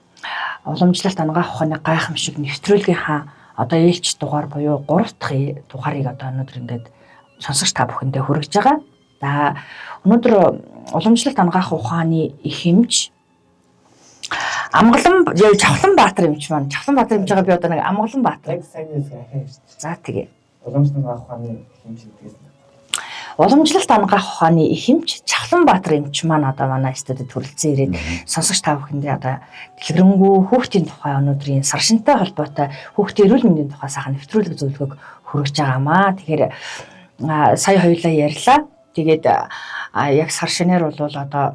уламжлалт ангаах ухааны гайхамшиг нэвтрүүлгийн одоо ээлж дугаар буюу 3 дахь дугаарыг одоо өнөөдөр ингээд сонсогч та бүхэндээ хүргэж байгаа. За өнөөдөр уламжлалт ангаах ухааны их хэмж Амгалан Чавлан Баатар юмч маань. Чавлан Баатар юмж байгаа би одоо нэг Амгалан Баатар. сайн сайн. За тэгээ. уламжлалт ангаах ухааны хэмж гэдгээс Уламжлалт ангаах ухааны ихэмж Чахланбаатар эмч маань одоо манай студид хүрэлцэн ирээд сонсогч та бүхэндээ одоо дэлгэрэнгүй хүүхдийн тухай өнөөдрийн сар шинтэй холбоотой хүүхдийн эрүүл мэндийн тухай сайхан нэвтрүүлэг зөвлөгөөг хүргэж байгаамаа. Тэгэхээр сая хоёулаа ярьлаа. Тэгээд яг сар шинээр бол одоо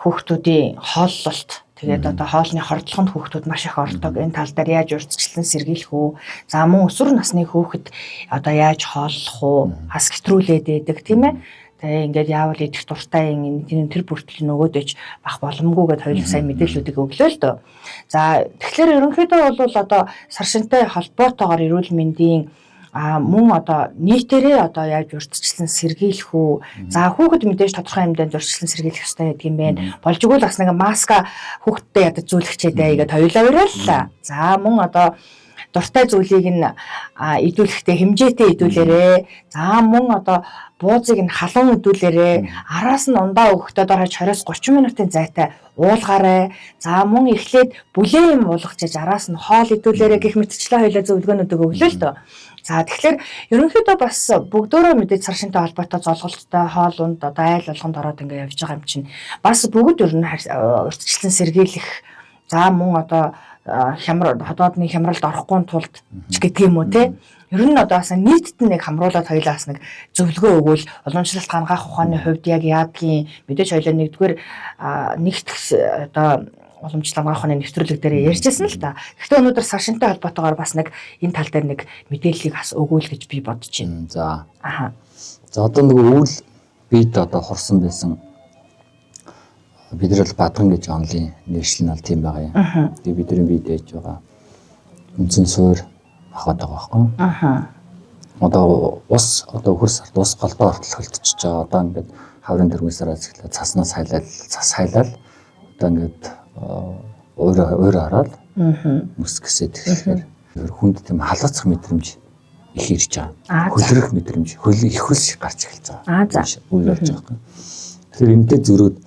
хүүхдүүдийн хооллолт тэгээд одоо хоолны хордлогонд хүүхдүүд маш их ордог. Энэ тал дээр яаж урьдчилан сэргийлэх үү? За мөн өсвөр насны хүүхэд одоо яаж хооллох уу? Хас гэтрүүлээд байдаг тийм ээ. Тэгээ ингээд яавал идэх дуртай тэр бүртэл нөгөөдөж бах боломгүйгээд хоёул сайн мэдээллүүдийг өглөө л дөө. За тэгэхээр ерөнхийдөө бол одоо сар шинтэй холбоотойгоор эрүүл мэндийн мөн одоо нийтээрээ одоо яаж урьдчилан сэргийлэх үү? За хүүхэд мэдээж тодорхой хэмжээнд урьдчилан сэргийлэх ёстой гэдэг юм байна. Болж игэл бас нэг маска хүүхэдтэй ядаж зүүлгчээд байгаад хоёулаа уриаллаа. За мөн одоо дуртай зүйлийг нь идүүлэхдээ хэмжээтэй идүүлээрэ. За мөн одоо буузыг нь халуун идүүлээрэ. Араас нь ундаа өгөхдөө дор хаж 20-30 минутын зайтай уулгаарэ. За мөн эхлээд бүлээн юм уулгачиж араас нь хоол идүүлээрэ гэх мэтчлээ хоёлаа зөвлөгөөнүүдийг өглөө л дөө. За тэгэхээр ерөнхийдөө бас бүгдөө мэдээж сар шинтэй холбоотой золголттой хоол унд одоо айл болгонд ороод ингээ явж байгаа юм чинь бас бүгд ер нь урьдчилан сэргийлэх за мөн одоо хотоодны хямралд орохгүй тулд ч гэдэг юм уу те ер нь одоо бас нийтэд нэг хамруулаад хоёлаас нэг зөвлөгөө өгвөл уламжлалт ангаах ухааны хувьд яг яадгийн мэдээж хоёлаа нэгдүгээр нэгт одоо уламжлалт ангаах ухааны нэвтрүүлэг дээр ярьжсэн л да. Гэхдээ өнөөдөр сар шинтэй холбоотойгоор бас нэг энэ тал дээр нэг мэдээллийг бас өгвөл гэж би бодож байна. За. За одоо нэг өвөл бид одоо хорсон байсан бидрэл Бадган гэж онлын нэршил нь тийм байгаа юм. Тэгээ бидний бие дээж байгаа. Үндсэн суур ахаад байгаа байхгүй. Одоо ус одоо хөр сард ус голдоо ортол хөлтчихөж байгаа. Одоо ингээд хаврын дөрмөөсөөс эхлээд цаснаас хайлал одоо ингээд өөр хараад мөс гэсэд тэгэхээр хүнд тийм халууцах мэдрэмж их ирж байгаа. Хөлрөх мэдрэмж, хөл их хөлс гарч эхэлж байгаа. Үйл болж байгаа. Тэгэхээр энэтэй зөрүүд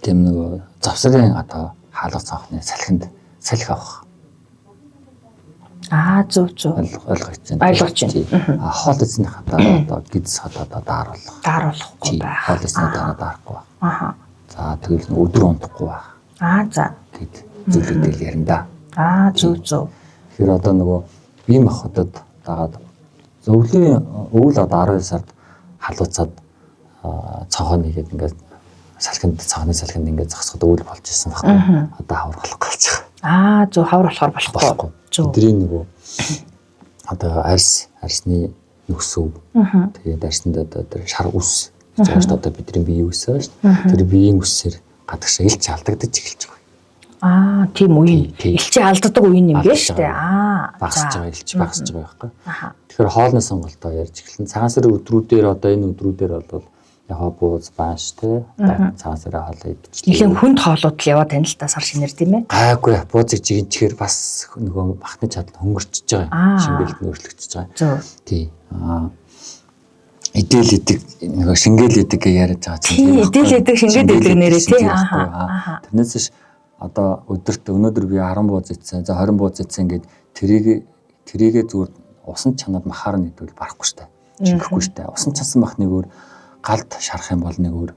тийм нэг завсрын одоо халууц авахны салхинд салхи авах. Зөв. Ойлгож байна. Хоол эзний хатаа одоо гидс хатаа дааруулахгүй байх. Хоол эзний хатаа даарахгүй байх. За тэгэл өдөр унтахгүй байх. За. Гэт зүйлүүдэл ярина да. Зөв. Тэгэхээр одоо нөгөө бие махбодод дагаад зөвлөлийн өвөл одоо 12 сард халууцаад цонхоо нэгээд ингээд цонхны салхинд ингээд зогсоход өвөл болж исэн байхгүй. Одоо хаврах галж байгаа. Зөв хавар болохоор болохгүй. Тэдний нөгөө одоо арсны нүксөв. Тэгээд арсанд одоо тэр шар үс гэж байгаа шүү дээ. Одоо бидний биеийн үс байгаа шүү дээ. Тэр биеийн үсээр гадагшаа илч алдагдаж эхэлж байгаа. Тийм үе. Илчээ алддаг үе юм гээ шүү дээ. Багасж байгаа илч багасж байгаа байхгүй. Тэгэхээр хоолны сонголтоо ярьж эхэлсэн. Цагаан сарын өдрүүдээр одоо энэ өдрүүдээр бол яг бууз бааш те цагаан сарын хоолоо идчихлээ. Нэгэн хүнд хоолууд л яваад тань л та сар шинээр тийм ээ. Гайгүй буузыг жигэнчгээр бас нөгөө бахны чадал хөнгөрчихөж байгаа. Шингээлт нөөцлөгдөж байгаа. Тий. Идэл идэг нөгөө шингээл идэг гэж яриад байгаа чинь. Идэл идэг шингээд идэг нэрээ тий. Тэрнээс ш одоо өдөрт өнөөдөр би 10 бууз идсэн. За 20 бууз идсэн ингээд тэрийгээ зүгээр усан чанаад махаар нь идвэл барахгүй штэ. Шингэхгүй штэ. Усан чансан бах нэг өөр галд шарах юм бол нэг өөр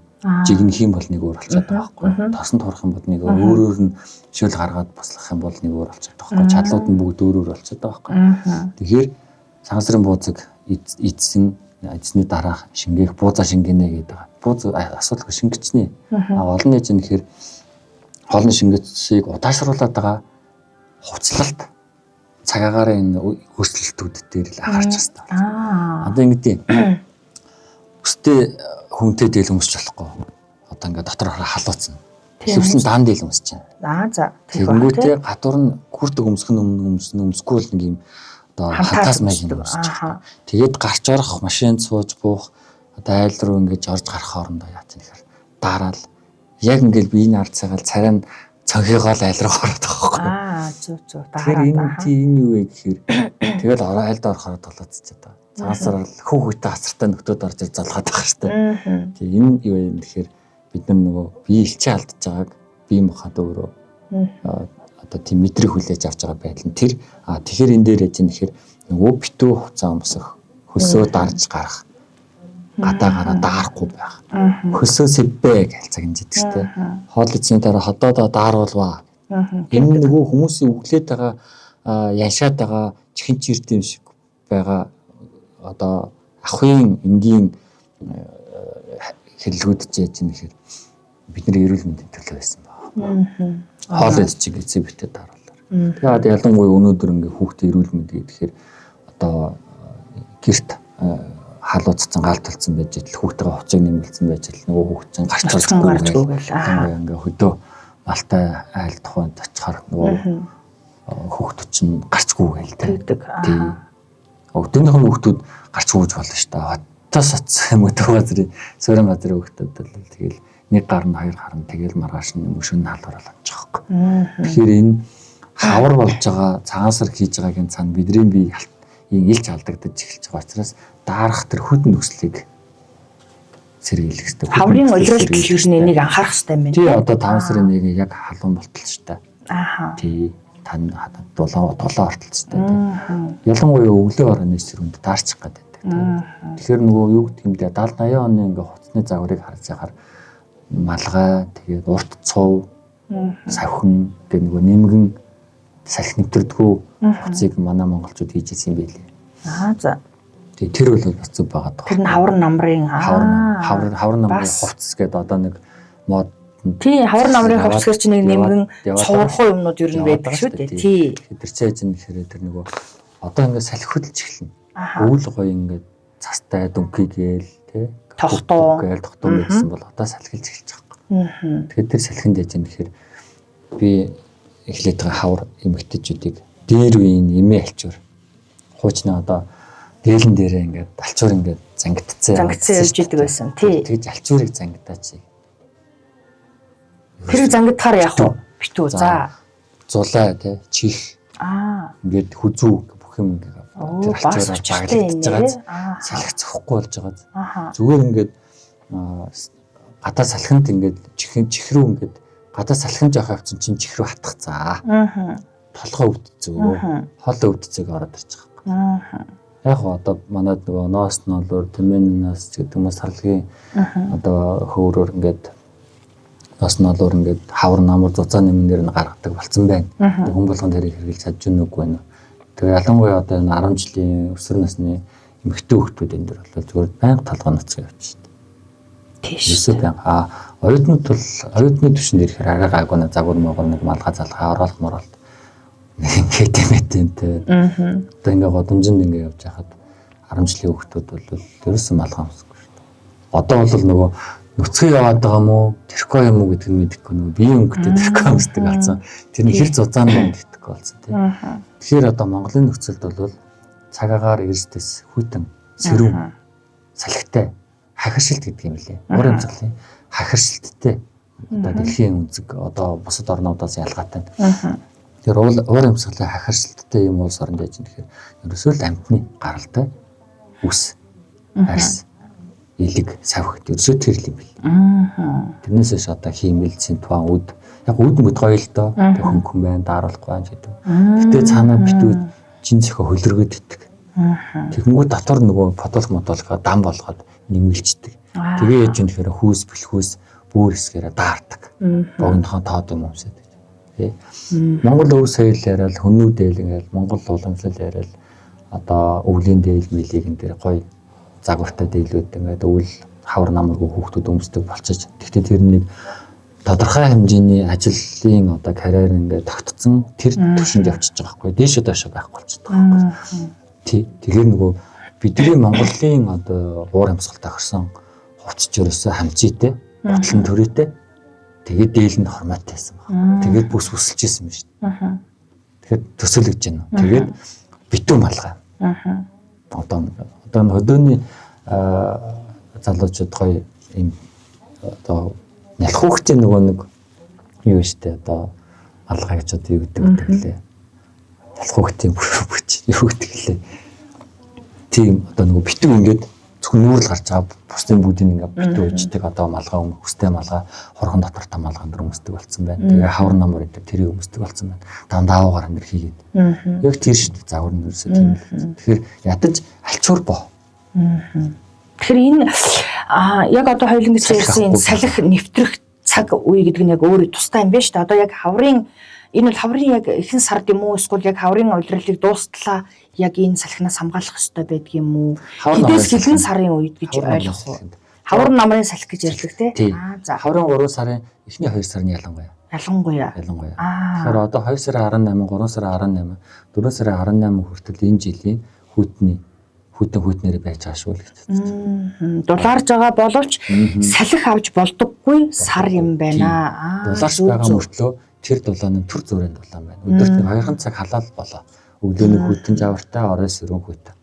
жигнэх юм бол нэг өөр болчиход байгаа байхгүй. Тосон турах юм бол нэг өөрөөр нь шил гаргаад бослох юм бол нэг өөр болчиход байгаа байхгүй. Чадлууд нь бүгд өөрөөр болчиход байгаа байхгүй. Тэгэхээр сансрын буузыг эзний дараа шингээх буузаа шингэнэ гэдэг. Бууз асуудалгүй шингэцнэ. Олон нэж нь гэхээр хоолны шингэцийг удаашруулад байгаа хувцлалт цагаагаар энэ хөрслөлтүүд дээр л анхаарч байна. Одоо ингэдэг өстэй хүнтэй дийл өмсч болохгүй. Одоо ингээд дотор халууцна. Хөвсөн дан дийл өмсч байна. За. Тэгэнгүүтээ гадуур нь хүрдэг өмсөхгүй бол нэг юм одоо хатаас маяг юм өмсч байгаа. Тэгээд гарч орох машинд сууж буух одоо айл руу ингээд орж гарах хоорондоо яа ч нэхэр дараал яг ингээд биений ард цагаал царай нь цонхыгоо айл руу ороод байгаа байхгүй. Зөв. Тэгэхээр энэ юу вэ гэхээр тэгэл айлд орохоор толоцчиход байгаа. Цаасаар хүүхдтэй хацартай нөхдөд орж залгаад байгаа шүү дээ. Тэгээ энэ юу юм тэгэхээр бид нар нөгөө бие илчээ алдж байгааг бие махбод өөрөө одоо тийм мэдрэг хүлээж авч байгаа байдал нь тэр тэгэхээр энэ дээр яж нэхэр нөгөө битүү хуцаа өмсөх хөсөө дарж гарах гадаагаараа даарахгүй байх. Хөсөө сэббэ гэж загнаждаг шүү дээ. Хоолойцны дараа ходоодоо дааруулваа. Энэ нөгөө хүмүүсийн өглөөд байгаа яншаад байгаа чихэн чирт юм шиг байгаа одоо ахын энгийн хэллгүүд ч яж нэхэр бидний эрүүл мэндийн төлөө байсан байна. Хоол идчих гэсэн битээ дараалаа. Тэгээд ялангуяа өнөөдөр ингээ хүүхдээ эрүүл мэнд гэхээр одоо гэрт халууцсан гал талцсан байж ил хүүхдтэйгээ хуцыг нэмэлцсэн байж ил нөгөө хүүхд чинь гарч чадахгүй гэл ингээ хөдөө малтай айл тухайд очихаар нөгөө хүүхдүүд чинь гарчгүй гээл тий. Өдөрнийхэн хүүхдүүд гарчгүй болж болно шүү дээ. Хотоос оцсон юм өдөө газрын суурин газрын хүүхдүүд бол тэгэл нэг гар нь хоёр гар нь тэгэл маргааш нь мөшөө нь халуурлаа жоохгүй. Тэгэхээр энэ хавар болж байгаа цагаансар хийж байгаагийн цаана бидний бие илж алдагдаж эхэлж байгаа учраас дарах тэр хөдөн нөхцөлийг сэргийлэх хэрэгтэй. Хаврын улиралт гэх нь энийг анхаарах хэрэгтэй юм байна. Тий одоо 5 сарын 1-ийг яг халуун болтолчтой. Тий тань дулаан толоо ортолцтой. Ялангуяа өглөө орны сэрүүнд даарчих гэдэг. Тэгэхээр нөгөө юу гэдэг юм бэ 70 80 оны ингээ хуцсны загварыг харж яхаар малгай тэгээд урт цов савхан гэдэг нөгөө нэмгэн салхи нэвтрдэггүй хуцыг манай монголчууд хийж ирсэн юм байлээ. За. Тэгээд тэр бол бас зүг байгаа даа. Тэр нь хавар намрын хавар намрын хувцс гэдэг одоо нэг мод. Тий, хавар намрын хувцс гэж нэг нэмгэн цуврахгүй юмнууд ер нь байдаг шүү дээ. Тий. Тэр чийж нэхэрээ тэр нөгөө одоо ингээ салхи хөдөлж эхэлнэ. Өвөл гоё ингээ цастай дүнхий гээл тий. Тогтоо байсан бол одоо салхилж эхэлж байгаа. Тэгэхээр тэр салхинд яж юм гэхээр би эхлээд байгаа хавар эмэгтэйчүүдийг дээр үеийн эмээ альчуур хуучны одоо дээлэн дээрээ ингээд алчуур ингээд зангидцсан явж идэг байсан тий. Тэгж алчуурыг зангидаач. Тэр зангидахаар яах вэ? Битүү за. Зулаа тий чих. Ингээд хүзүү бүх юм ингээд тэр алчуураар баглагдж байгаа. Салхи цохгүй болж байгаа. Зүгээр ингээд гадаа салхинд ингээд чих рүү ингээд гадаа салхин жоох явцсан чинь чих рүү хатах заа. Толгой өвдцөө. Хоол өвдцөөг ороод ирж байгаа. Яг одоо манад нөгөө ноос ноолоор тэмээнээс гэдэг юм сарлагын одоо хөөрөөр ингээд ноос ноолоор ингээд хавар намар зузаан нэмнээр нь гаргадаг болсон байна. Хүн болгон тэрийг хэрэглэж чадж байна уу байна. Тэгээ ялангуяа одоо энэ 10 жилийн өсвөр насны эмэгтэй хүүхдүүд энэ дөр бол зүгээр байнга толгой ноцгоо явчихдаг. Тийш. Оюутнууд бол оюутны түвшинд ирэхээр арай гайгүй загвар могор нэг малгай залгаа оролт моролт ингээд тэмэтэнтэй. Одоо ингээ годомжинд ингээ явж хахад 10 жилийн хүүхдүүд бол ерөөсөн малгай өмсөхгүй шүү дээ. Одоо бол нөгөө нүцгэн яваад байгаа мó тэрко юм уу гэдг нь мэдэхгүй нөгөө биеийн өнгөтэй тэрко өмсдөг болсон. Тэр нь хэр зузаан донд итгэхгүй болсон тийм. Тэгэхээр одоо Монголын нөхцөлд бол цагаагаар эрсдэс хүйтэн сэрүүн салхитай хахиршилт гэдэг юм лээ. Уур амьсгалын хахиршилттэй одоо дэлхийн үнцэг одоо бусад орнуудаас ялгаатай. Тэр уур амьсгалын хахиршилттэй юм улс оронд яж нэхэр ерөөсөө л амьтны гаралтай үс арьс элэг савх ерөөсөө тэр л юм бэл. Тэрнээс ш одоо хиймэл синтуан үд яг үд мэд гоё л доо хөнгөн байна дааруулахгүй байна гэдэг. Гэтэ цаанаа битүүд жин зөхө хөлргөд итдэг. Тэгэнгүүт дотор нөгөө фотолог модолгоо дам болгоод нэмэлждэг. Тэгээ яж нэхэр хүүс бэлхүүс бүр хэсгээрээ даардаг. Богинохон тоод юм өмсөд. Тэ. Монгол өв соёл яриад хүннүү дээл ингээл Монгол уламжлал яриад одоо өвлийн дээл мэлийг энэ дээр гоё загвартай дээлүүд ингээд өвөл хавар намаргүй хүүхдүүд өмсдөг болчихж. Тэгтээ тэр нэг тодорхой хэмжээний ажлын одоо карьер ингээд тогтцсон тэр төвшөнд явчихж байгаа байхгүй. Дээшээ доошоо байхгүй болчиход байгаа байхгүй. Тэгэхээр нөгөө бидний Монголын одоо уур амьсгалтай орсон хувцч ерөөсөө хамцийтэй, ботлон төрөйтэй. Тэгээд дээлэнд форматтай байсан байна. Тэгээд бүс өсөлж исэн юм шүү дээ. Тэгэхээр төсөөлөж байна. Тэгээд битүү малгай. Одоо хөдөөний залуучууд гоё юм одоо нялх хүүхдийн нөгөө нэг юу штэ одоо малгай гэж одоо юу гэдэг лээ. Нялх хүүхдийн бүч юу гэдэг лээ. Тийм одоо нөгөө битүү ингээд зөвхөн нүүрэл гарч байгаа бусдын бүгдийг ингээд битүү ичдэг одоо малгай өмстэй малгай хорхон дотор та малгай дөр өмсдөг болсон байна. Тэгээ хавар намар гэдэг тэрийг өмсдөг болсон байна. Дандаа уугаар энэ хийгээд. Яг тэр шүү дээ загвар нь ерөөсөө тийм л. Тэгэхээр ядаж альчуур боо. Тэгэхээр энэ яг одоо хоёулын гэж ярьсан энэ салхи нэвтрэх цаг үе гэдэг нь яг өөрөө тустай юм байна шүү дээ. Одоо яг хаврын энэ бол хаврын яг ихэнх сард юм уу эсвэл яг хаврын удирдлыг дуустлаа яг энэ салхинаас хамгаалах ёстой байдаг юм уу? Хэдээс хэдэн сарын үед гэж ойлгох уу? Хавар намрын салхи гэж ярьдаг тий. За хаврын 3 сарын эхний 2 сарын ялангуяа. Тэгэхээр одоо 2 сарын 18, 3 сарын 18, 4 сарын 18 хүртэл энэ жилийн хүйтнээр байж байгаа шүү л гэж байна. Дулаарж байгаа боловч салхи авч болдоггүй сар юм байна. Дулаарч байгаа мөртлөө тэр дулааны төр зүрийн дулаан байна. Өдөрт 2 цаг халаал болоо. Өглөөний хүйтэн жавартай, орой сэрүүн хүйтэн.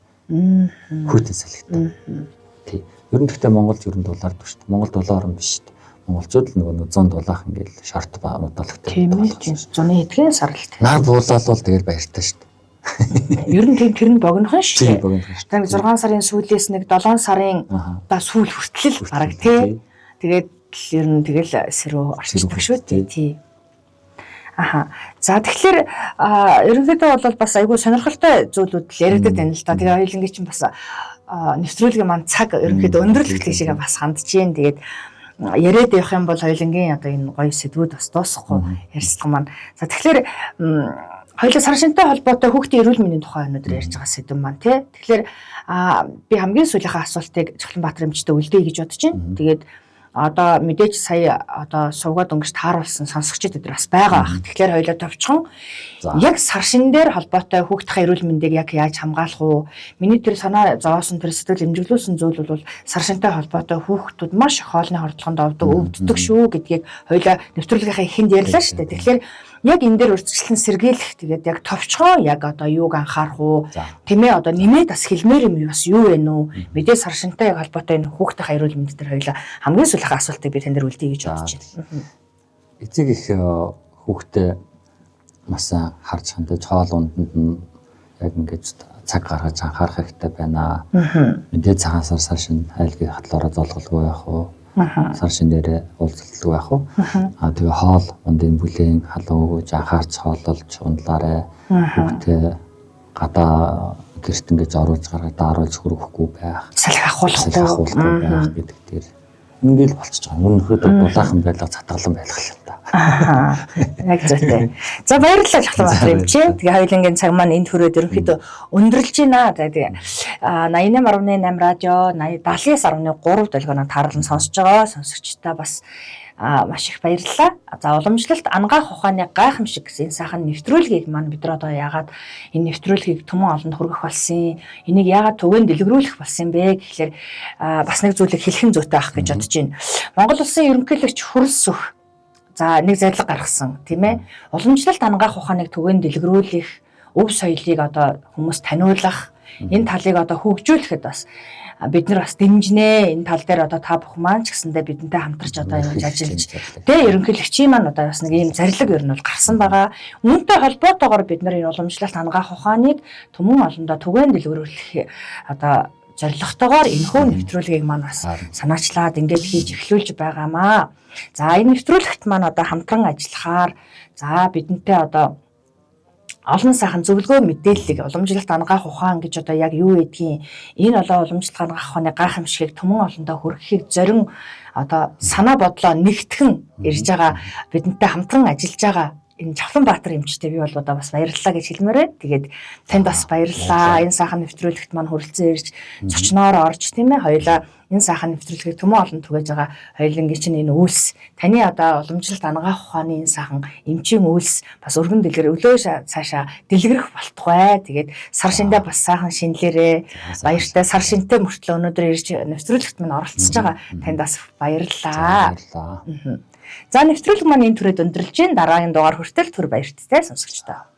Хүйтэн салхитай. Тий. Ер нь гэхдээ Монголд ер нь дулаардаг шүү дээ. Монгол дулаар юм биш шүү дээ. Монголчууд л нөгөө 100 дулаах ингээл шорт удаалгатай. Тийм ээ. 100-ны эдгээр сарлт. Нар буулалвал тэгэл баяртай шүү дээ. Ер нь тэр нь богинохон шүү дээ. Тэгээд 6 сарын сүүлээс нэг 7 сарын одоо сүүл хүртэл бараг тий. Тэгээд ер нь тэгэл сэрүү орчдөг шүү дээ. Тий. За тэгэхээр ерөнхийдөө бол бас айгүй сонирхолтой зүйлүүд л яригддаг байна л да. Тэгээ хоёулангийн чинь бас нэвтрүүлгийн маань цаг ерөнхийдөө өндөрлөлт шиг бас хандж байна. Тэгээд яриад явах юм бол хоёулангийн одоо энэ гоё сэдвүүд бас дуусахгүй ярьцлага маань. За тэгэхээр хоёул сар шинтэй холбоотой хүүхдийн эрүүл мэндийн тухай өнөөдөр ярьж байгаа сэдв маань тий. Тэгэхээр би хамгийн сүүлийнхээ асуултыг Цахилбаатар эмчтэй үлдээе гэж бодож байна. Тэгээд одоо мэдээж сая одоо сувгаад өнгөж тааруулсан сонсогчид өдр бас байгаа ах. Тэгэхээр хоёулаа товчхон яг сар шин дээр холбоотой хүүхдийн эрүүл мэндийг яг яаж хамгаалах уу? Миний тэр санаа зовоосон тэр сэтгэл эмчилүүлсэн зүйл бол сар шинтэй холбоотой хүүхдүүд маш их хоолны хордлогонд өвддөг шүү гэдгийг хоёулаа нэвтрүүлгийнхаа эхэнд ярьлаа шүү дээ. Тэгэхээр яг энэ дээр урьдчилан сэргийлэх тэгээд яг товчхон яг одоо юуг анхаарах уу? Тэмээ одоо нэмээд бас хэлмээр юм бас юу вэ нүү? Мэдээ сар шинтэй яг холбоотой энэ хүүхдийн эрүүл мэнд дээр хоёулаа хамгийн сүүлийнхээ асуултыг би тань дээр үлдээе гэж бодож байна. Эцэг их хүүхдээ маш харж хандаж хоол унтанд нь яг ингэж цаг гаргаж анхаарах хэрэгтэй байна. Мэдээ цагаан сар шин айлгийн хатлаараа золголгүй байх уу? Сар шин дээр уулзалтгүй байх уу? Тэгээ хоол ундын бүлээн халуун өгөж анхаарч хоололж ундлаарэ. Хүүхдээ гадаа гэрт ингэж оруулж гаргадаа оруулж хөрөхгүй байх. Салхи ахуулахгүй байх гэдэг дээр ингээл болчихж байгаа. Өнөөдөр дулаахан байлга цатгалан байх л та. Яг зөвтэй. За баярлалаа Цахилбаатар эмч. Тэгээ хоёулангийн цаг маань энд хүрээд ерөнхийдөө өндөрлж байна. Тэгээ 88.8 радио 79.3 долгионоо таарлан сонсож байгаа сонсогчдаа бас маш их баярлалаа. За уламжлалт ангаах ухааны гайхамшиг гэсэн сайхан нэвтрүүлгийг маань бид нар одоо яагаад энэ нэвтрүүлгийг түмэн олонд хүргэх болсон, энийг яагаад түгээн дэлгэрүүлэх болсон бэ гэхлээр бас нэг зүйлийг хэлхэн зүйтэй авах гэж бодож байна. Монгол улсын ерөнхийлөгч Хүрэлцөх за нэг зорилго гаргасан тийм ээ. Уламжлалт ангаах ухааныг түгээн дэлгэрүүлэх, өв соёлыг одоо хүмүүс таниулах, энэ талыг одоо хөгжүүлэхэд бас бид нар бас дэмжинэ. Энэ тал дээр одоо та бүхэн маань ч гэсэндээ бидэнтэй хамтарч одоо ингэж ажиллаж тэгээ ерөнхийлөгчийн маань одоо бас нэг ийм зарлиг ер нь бол гарсан байгаа. Үүнтэй холбоотойгоор бид нар энэ уламжлалт ангаах ухааныг түмэн олондоо түгээн дэлгэрүүлэх одоо зорилготойгоор энэхүү нэвтрүүлгийг маань бас санаачлаад ингээд хийж эхлүүлж байгаамаа. За энэ нэвтрүүлэгт маань одоо хамтран ажиллахаар за бидэнтэй одоо олон сайхан зөвлөгөө мэдээллийг уламжлалт ангаах ухаан гэж одоо яг юу гэдгийг энэ олон уламжлалт ангаах ухааны гайхамшигыг түмэн олондоо хүргэхийг зорин одоо санаа бодлоо нэгтгэн ирж байгаа бидэнтэй хамтран ажиллаж байгаа энэ Цахилбаатар эмчтэй би бол одоо бас баярлалаа гэж хэлмээр байна. Тэгээд танд бас баярлалаа. Энэ сайхан нэвтрүүлэгт маань хүрэлцэн ирж зочноор орж тийм ээ хоёлаа энэ сайхан нэвтрүүлгийг түмэн олон түгэж байгаа хоёулангийн чинь энэ үйлс таны одоо уламжлалт ангаах ухааны энэ сайхан эмчийн үйлс бас өргөн дэлгэр өлөө цаашаа дэлгэрэх болтугай. Тэгээд сар шиндээ бас сайхан шинэлэрээ баяртай сар шинтэй мөртлөө өнөөдөр ирж нэвтрүүлэгт маань оролцож байгаа танд бас баярлалаа. За нэвтрүүлэг маань энэ түрээд өндөрлж байна. Дараагийн дугаар хүртэл түр баяртай сонсогчдоо.